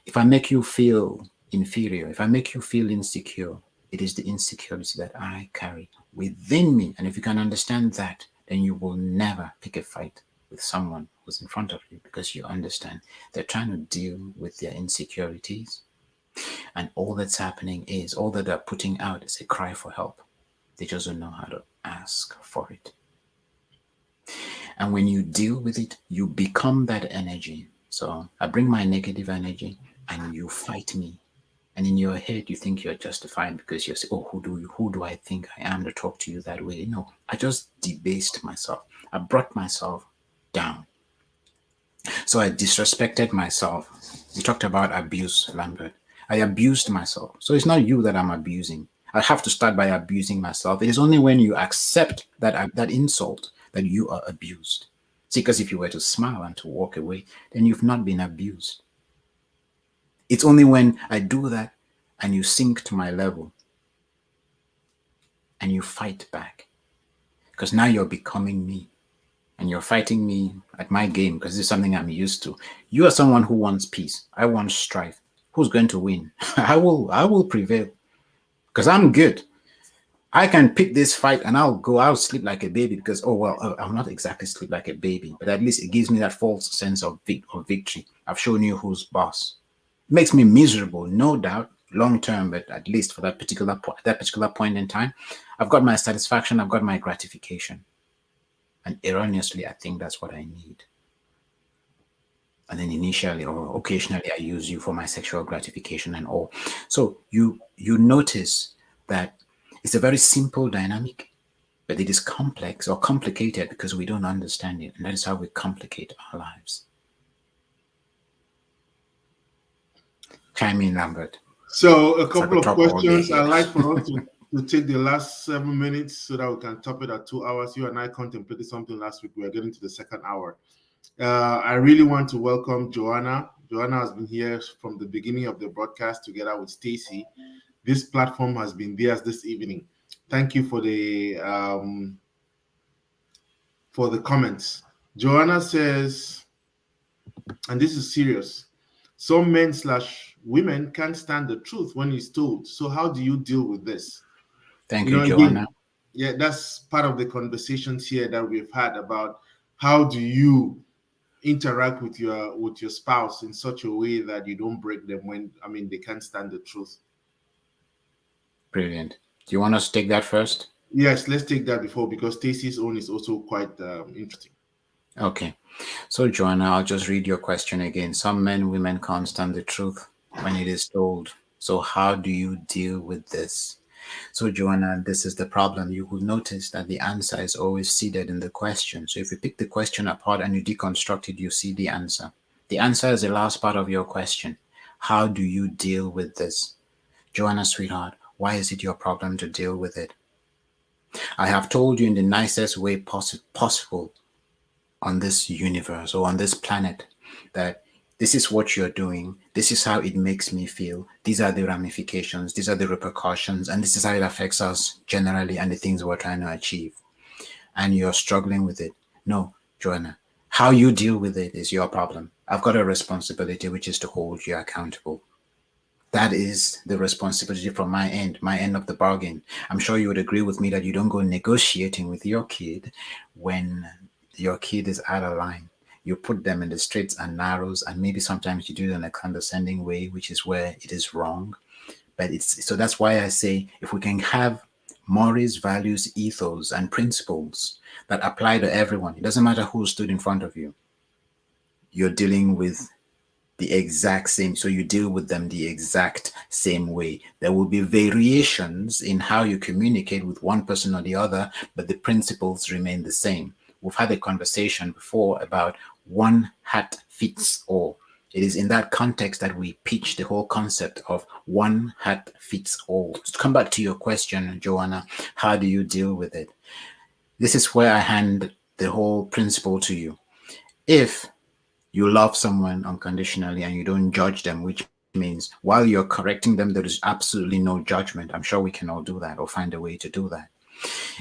If I make you feel inferior, if I make you feel insecure, it is the insecurity that I carry within me. And if you can understand that, then you will never pick a fight with someone who's in front of you because you understand they're trying to deal with their insecurities. And all that's happening is, all that they're putting out is a cry for help. They just don't know how to ask for it. And when you deal with it, you become that energy. So I bring my negative energy and you fight me. And in your head, you think you're justified because you're saying, oh, who do I think I am to talk to you that way? No, I just debased myself. I brought myself down. So I disrespected myself. You talked about abuse, Lambert. I abused myself. So it's not you that I'm abusing. I have to start by abusing myself. It is only when you accept that insult that you are abused. See, because if you were to smile and to walk away, then you've not been abused. It's only when I do that and you sink to my level and you fight back. Because now you're becoming me and you're fighting me at my game because this is something I'm used to. You are someone who wants peace. I want strife. Who's going to win? I will prevail because I'm good. I can pick this fight and I'll sleep like a baby because, oh, well, I'll not exactly sleep like a baby, but at least it gives me that false sense of victory. I've shown you who's boss. It makes me miserable, no doubt, long term, but at least for that particular point in time, I've got my satisfaction, I've got my gratification. And erroneously, I think that's what I need. And then initially or occasionally I use you for my sexual gratification and all. So you notice that it's a very simple dynamic, but it is complex or complicated because we don't understand it. And that is how we complicate our lives. Chime in, Lambert. So, a So I couple could of talk all day questions. here. I'd like for us to take the last 7 minutes so that we can top it at 2 hours. You and I contemplated something last week. We are getting to the second hour. I really want to welcome Joanna. Joanna has been here from the beginning of the broadcast together with Stacy. This platform has been theirs this evening. Thank you for the comments. Joanna says, and this is serious. Some men slash women can't stand the truth when it's told. So how do you deal with this? Thank you, Again, Joanna. yeah, that's part of the conversations here that we've had about how do you interact with your spouse in such a way that you don't break them when they can't stand the truth. Brilliant. Do you want us to take that first? Yes, let's take that before because Stacy's own is also quite interesting. Okay. So, Joanna, I'll just read your question again. Some men, women can't stand the truth when it is told. So, how do you deal with this? So, Joanna, this is the problem. You will notice that the answer is always seated in the question. So, if you pick the question apart and you deconstruct it, you see the answer. The answer is the last part of your question. How do you deal with this? Joanna, sweetheart, why is it your problem to deal with it? I have told you in the nicest way possible on this universe or on this planet that this is what you're doing. This is how it makes me feel. These are the ramifications. These are the repercussions. And this is how it affects us generally and the things we're trying to achieve. And you're struggling with it. No, Joanna, how you deal with it is your problem. I've got a responsibility, which is to hold you accountable. That is the responsibility from my end of the bargain. I'm sure you would agree with me that you don't go negotiating with your kid when your kid is out of line. You put them in the straights and narrows, and maybe sometimes you do it in a condescending way, which is where it is wrong. But it's so that's why I say if we can have mores, values, ethos, and principles that apply to everyone, it doesn't matter who stood in front of you. You're dealing with the exact same, so you deal with them the exact same way. There will be variations in how you communicate with one person or the other, but the principles remain the same. We've had a conversation before about one hat fits all. It is in that context that we pitch the whole concept of one hat fits all. To come back to your question, Joanna, how do you deal with it? This is where I hand the whole principle to you. If you love someone unconditionally and you don't judge them, which means while you're correcting them, there is absolutely no judgment. I'm sure we can all do that or find a way to do that.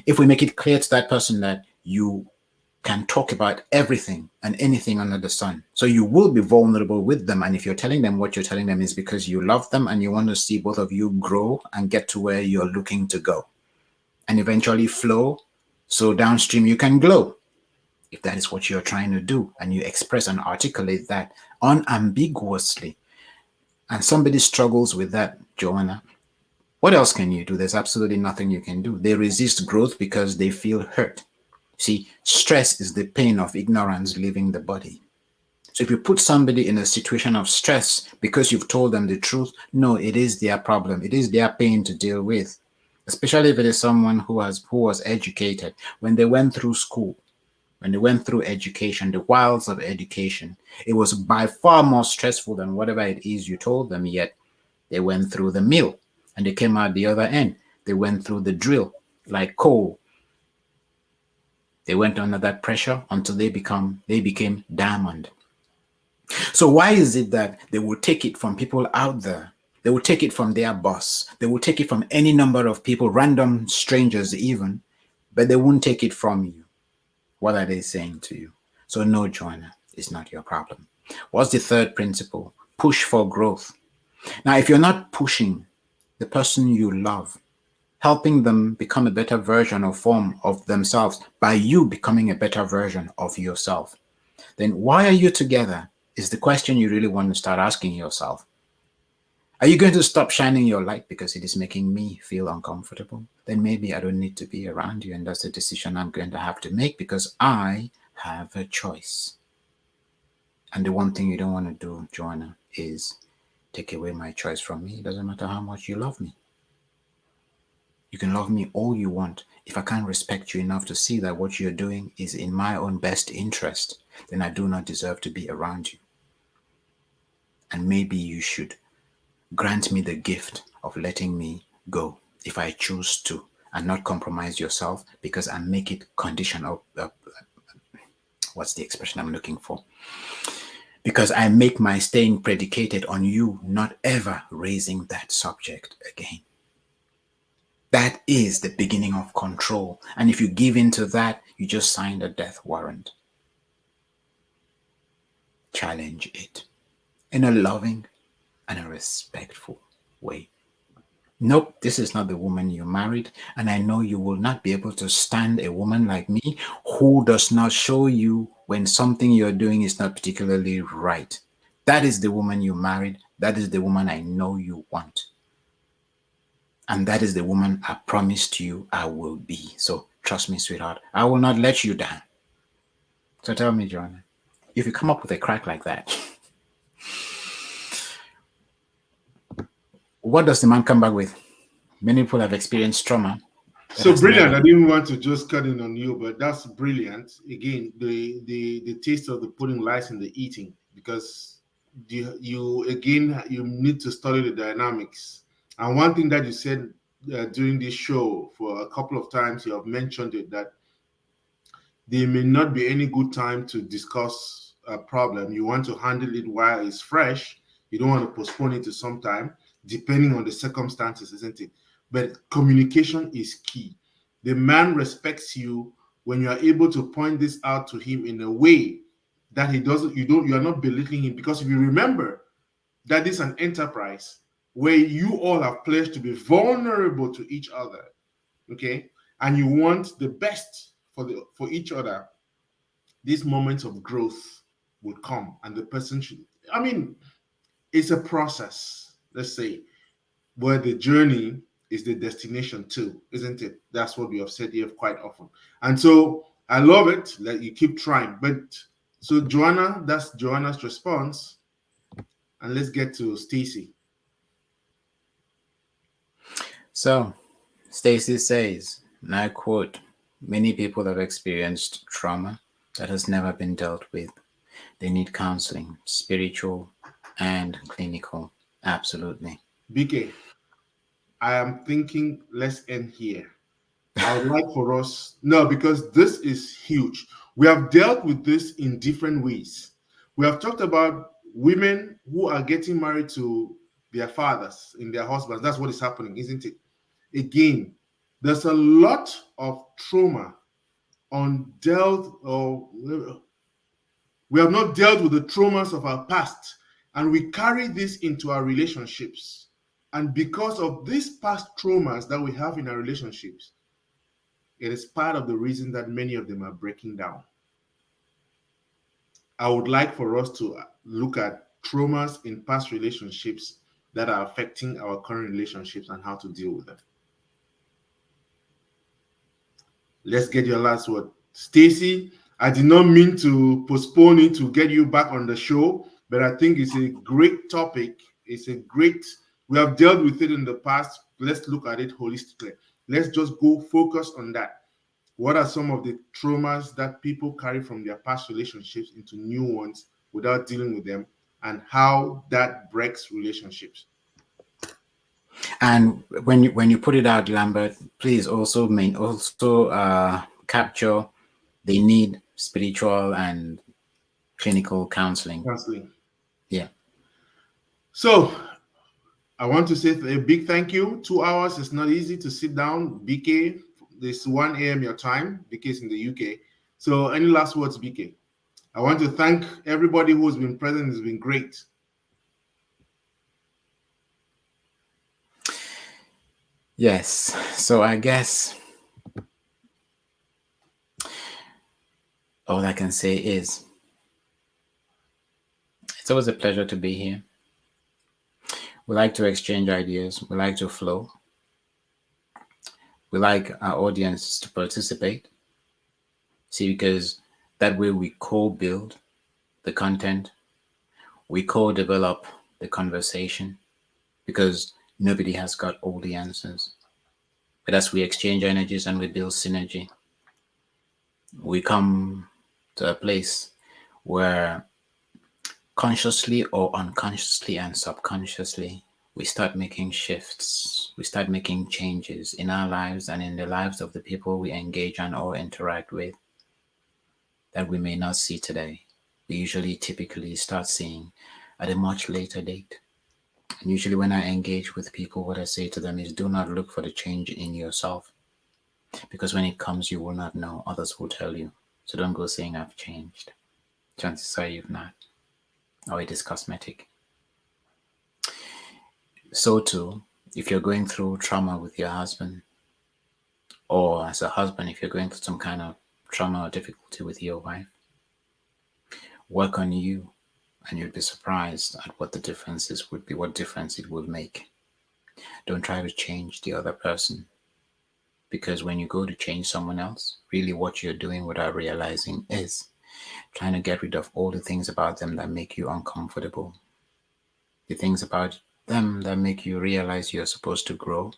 If we make it clear to that person that you can talk about everything and anything under the sun, so you will be vulnerable with them. And if you're telling them what you're telling them is because you love them and you want to see both of you grow and get to where you're looking to go and eventually flow, so downstream you can glow. If that is what you're trying to do and you express and articulate that unambiguously, and somebody struggles with that, Joanna, what else can you do? There's absolutely nothing you can do. They resist growth because they feel hurt. See, stress is the pain of ignorance leaving the body. So if you put somebody in a situation of stress because you've told them the truth, no, it is their problem. It is their pain to deal with. Especially if it is someone who was educated when they went through school, when they went through education, the wilds of education. It was by far more stressful than whatever it is you told them, yet they went through the mill and they came out the other end. They went through the drill like coal. They went under that pressure until they became diamond. So why is it that they will take it from people out there? They will take it from their boss. They will take it from any number of people, random strangers even, but they won't take it from you. What are they saying to you? So no, Joanna, it's not your problem. What's the third principle? Push for growth. Now, if you're not pushing the person you love, helping them become a better version or form of themselves by you becoming a better version of yourself, then why are you together is the question you really want to start asking yourself. Are you going to stop shining your light because it is making me feel uncomfortable? Then maybe I don't need to be around you, and that's a decision I'm going to have to make because I have a choice. And the one thing you don't want to do, Joanna, is take away my choice from me. It doesn't matter how much you love me. You can love me all you want. If I can't respect you enough to see that what you're doing is in my own best interest, then I do not deserve to be around you. And maybe you should grant me the gift of letting me go if I choose to, and not compromise yourself because I make it conditional. What's the expression I'm looking for? Because I make my staying predicated on you not ever raising that subject again. That is the beginning of control. And if you give in to that, you just signed a death warrant. Challenge it in a loving and a respectful way. Nope, this is not the woman you married, and I know you will not be able to stand a woman like me who does not show you when something you're doing is not particularly right. That is the woman you married. That is the woman I know you want. And that is the woman I promised you I will be. So trust me, sweetheart, I will not let you down. So tell me, Joanna, if you come up with a crack like that, what does the man come back with? Many people have experienced trauma. So brilliant. I didn't want to just cut in on you, but that's brilliant. Again, the taste of the pudding lies in the eating. because you again you need to study the dynamics. And one thing that you said during this show for a couple of times, you have mentioned it, that there may not be any good time to discuss a problem. You want to handle it while it's fresh. You don't want to postpone it to some time, depending on the circumstances, isn't it? But communication is key. The man respects you when you are able to point this out to him in a way that he doesn't, you are not belittling him. Because if you remember that this is an enterprise where you all have pledged to be vulnerable to each other, okay, and you want the best for each other, these moments of growth would come, and the person should, I mean, it's a process, let's say, where the journey is the destination too, isn't it? That's what we have said here quite often. And so I love it that you keep trying. But so Joanna, that's Joanna's response. And let's get to Stacy. So, Stacy says, and I quote, many people have experienced trauma that has never been dealt with. They need counseling, spiritual and clinical. Absolutely. BK, I am thinking let's end here. I would like for us, no, because this is huge. We have dealt with this in different ways. We have talked about women who are getting married to their fathers in their husbands. That's what is happening, isn't it? Again, there's a lot of trauma undealt, or we have not dealt with the traumas of our past, and we carry this into our relationships. And because of these past traumas that we have in our relationships, it is part of the reason that many of them are breaking down. I would like for us to look at traumas in past relationships that are affecting our current relationships and how to deal with them. Let's get your last word. Stacy, I did not mean to postpone it to get you back on the show, but I think it's a great topic. It's a great, we have dealt with it in the past. Let's look at it holistically. Let's just go focus on that. What are some of the traumas that people carry from their past relationships into new ones without dealing with them, and how that breaks relationships? And when you put it out, Lambert, please also capture they need spiritual and clinical counseling. Counseling. Yeah. So I want to say a big thank you. 2 hours is not easy to sit down. BK, it's 1 a.m. your time. BK is in the UK. So any last words, BK? I want to thank everybody who's been present. It's been great. Yes. So I guess all I can say is it's always a pleasure to be here. We like to exchange ideas. We like to flow. We like our audience to participate. See, because that way we co-build the content, we co-develop the conversation, because nobody has got all the answers. But as we exchange energies and we build synergy, we come to a place where consciously or unconsciously and subconsciously, we start making shifts, we start making changes in our lives and in the lives of the people we engage and or interact with that we may not see today. We usually typically start seeing at a much later date. And usually when I engage with people, what I say to them is do not look for the change in yourself, because when it comes, you will not know. Others will tell you. So don't go saying I've changed. Chances are you've not, or it is cosmetic. So too, if you're going through trauma with your husband, or as a husband, if you're going through some kind of trauma or difficulty with your wife, work on you, and you'd be surprised at what the differences would be, what difference it would make. Don't try to change the other person, because when you go to change someone else, really what you're doing without realizing is trying to get rid of all the things about them that make you uncomfortable, the things about them that make you realize you're supposed to grow,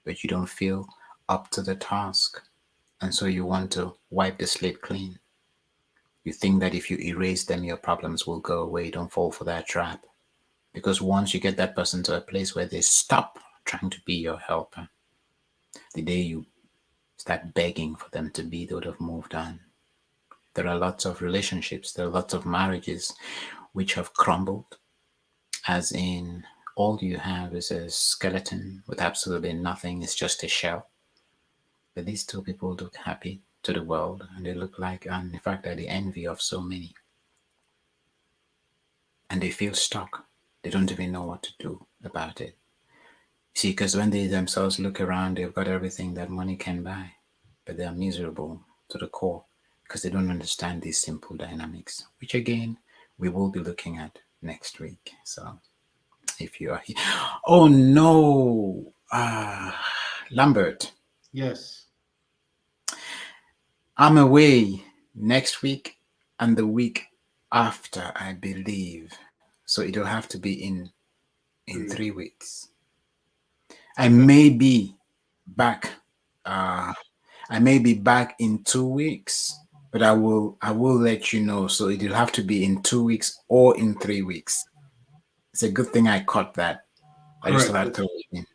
but you don't feel up to the task. And so you want to wipe the slate clean. You think that if you erase them, your problems will go away. Don't fall for that trap. Because once you get that person to a place where they stop trying to be your helper, the day you start begging for them to be, they would have moved on. There are lots of relationships, there are lots of marriages which have crumbled, as in all you have is a skeleton with absolutely nothing, it's just a shell. But these two people look happy to the world, and they look like, and in fact, are the envy of so many. And they feel stuck. They don't even know what to do about it. See, because when they themselves look around, they've got everything that money can buy, but they are miserable to the core because they don't understand these simple dynamics, which again, we will be looking at next week. So if you are here, oh no, Lambert, Yes. I'm away next week and the week after, I believe. So it'll have to be in 3 weeks. I Okay. may be back. Uh, I may be back in 2 weeks, but I will let you know. So it'll have to be in 2 weeks or in 3 weeks. It's a good thing I caught that. I just thought Correct. I'd throw it in.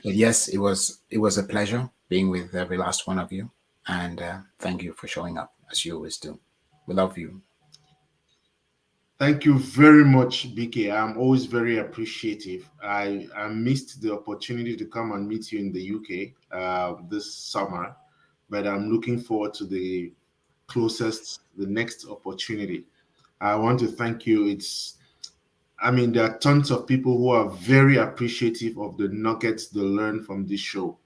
But yes, it was a pleasure being with every last one of you, and thank you for showing up as you always do. We love you. Thank you very much, BK. I'm always very appreciative. I missed the opportunity to come and meet you in the UK this summer, but I'm looking forward to the next opportunity. I want to thank you. I mean, there are tons of people who are very appreciative of the nuggets they learn from this show.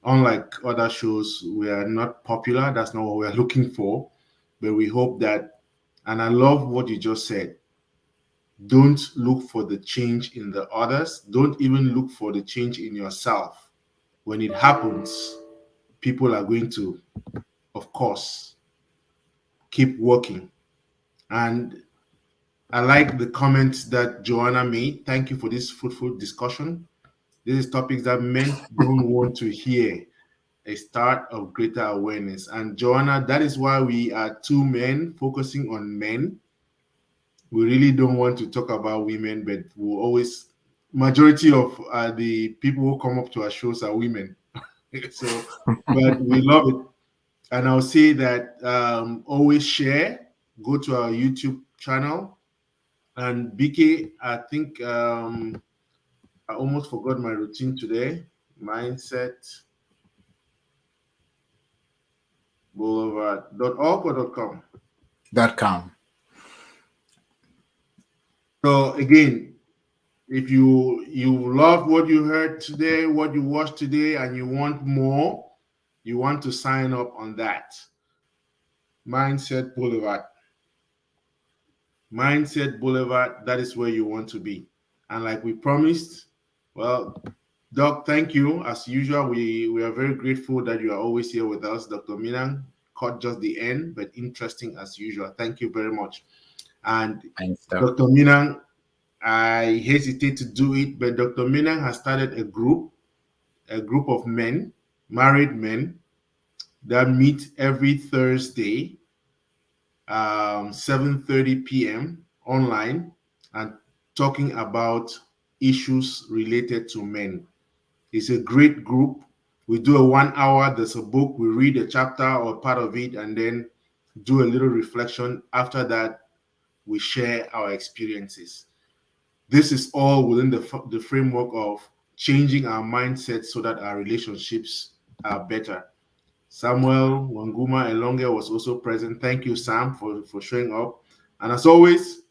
Unlike other shows, we are not popular. That's not what we are looking for. But we hope that, and I love what you just said. Don't look for the change in the others. Don't even look for the change in yourself. When it happens, people are going to, of course, keep working. And I like the comments that Joanna made. Thank you for this fruitful discussion. This is topics that men don't want to hear. A start of greater awareness. And Joanna, that is why we are two men focusing on men. We really don't want to talk about women, but we'll always majority of the people who come up to our shows are women. So, but we love it. And I'll say that always share. Go to our YouTube channel. And BK, I think I almost forgot my routine today. Mindset Boulevard.org or .com. .com. So again, if you love what you heard today, what you watched today, and you want more, you want to sign up on that. Mindset Boulevard. Mindset Boulevard, that is where you want to be. And like we promised, well, Doc, thank you. As usual, we are very grateful that you are always here with us. Dr. Minang caught just the end, but interesting as usual. Thank you very much. And Thanks, Doc. Dr. Minang, I hesitate to do it, but Dr. Minang has started a group of men, married men, that meet every Thursday, 7:30 p.m. online, and talking about issues related to men. It's a great group. We do a 1 hour. There's a book. We read a chapter or part of it, and then do a little reflection. After that, we share our experiences. This is all within the framework of changing our mindset so that our relationships are better. Samuel Wanguma Elonge was also present. Thank you, Sam, for showing up. And as always,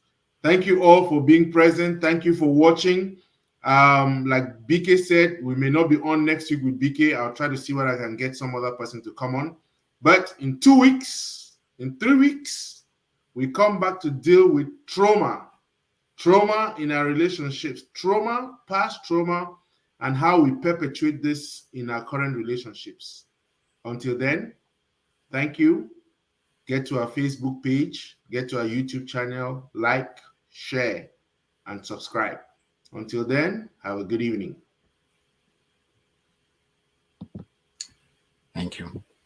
thank you all for being present. Thank you for watching. Like BK said, we may not be on next week with BK. I'll try to see whether I can get some other person to come on. But in 2 weeks, in 3 weeks, we come back to deal with trauma in our relationships, past trauma, and how we perpetuate this in our current relationships. Until then, thank you. Get to our Facebook page, get to our YouTube channel, like, share, and subscribe. Until then, have a good evening. Thank you.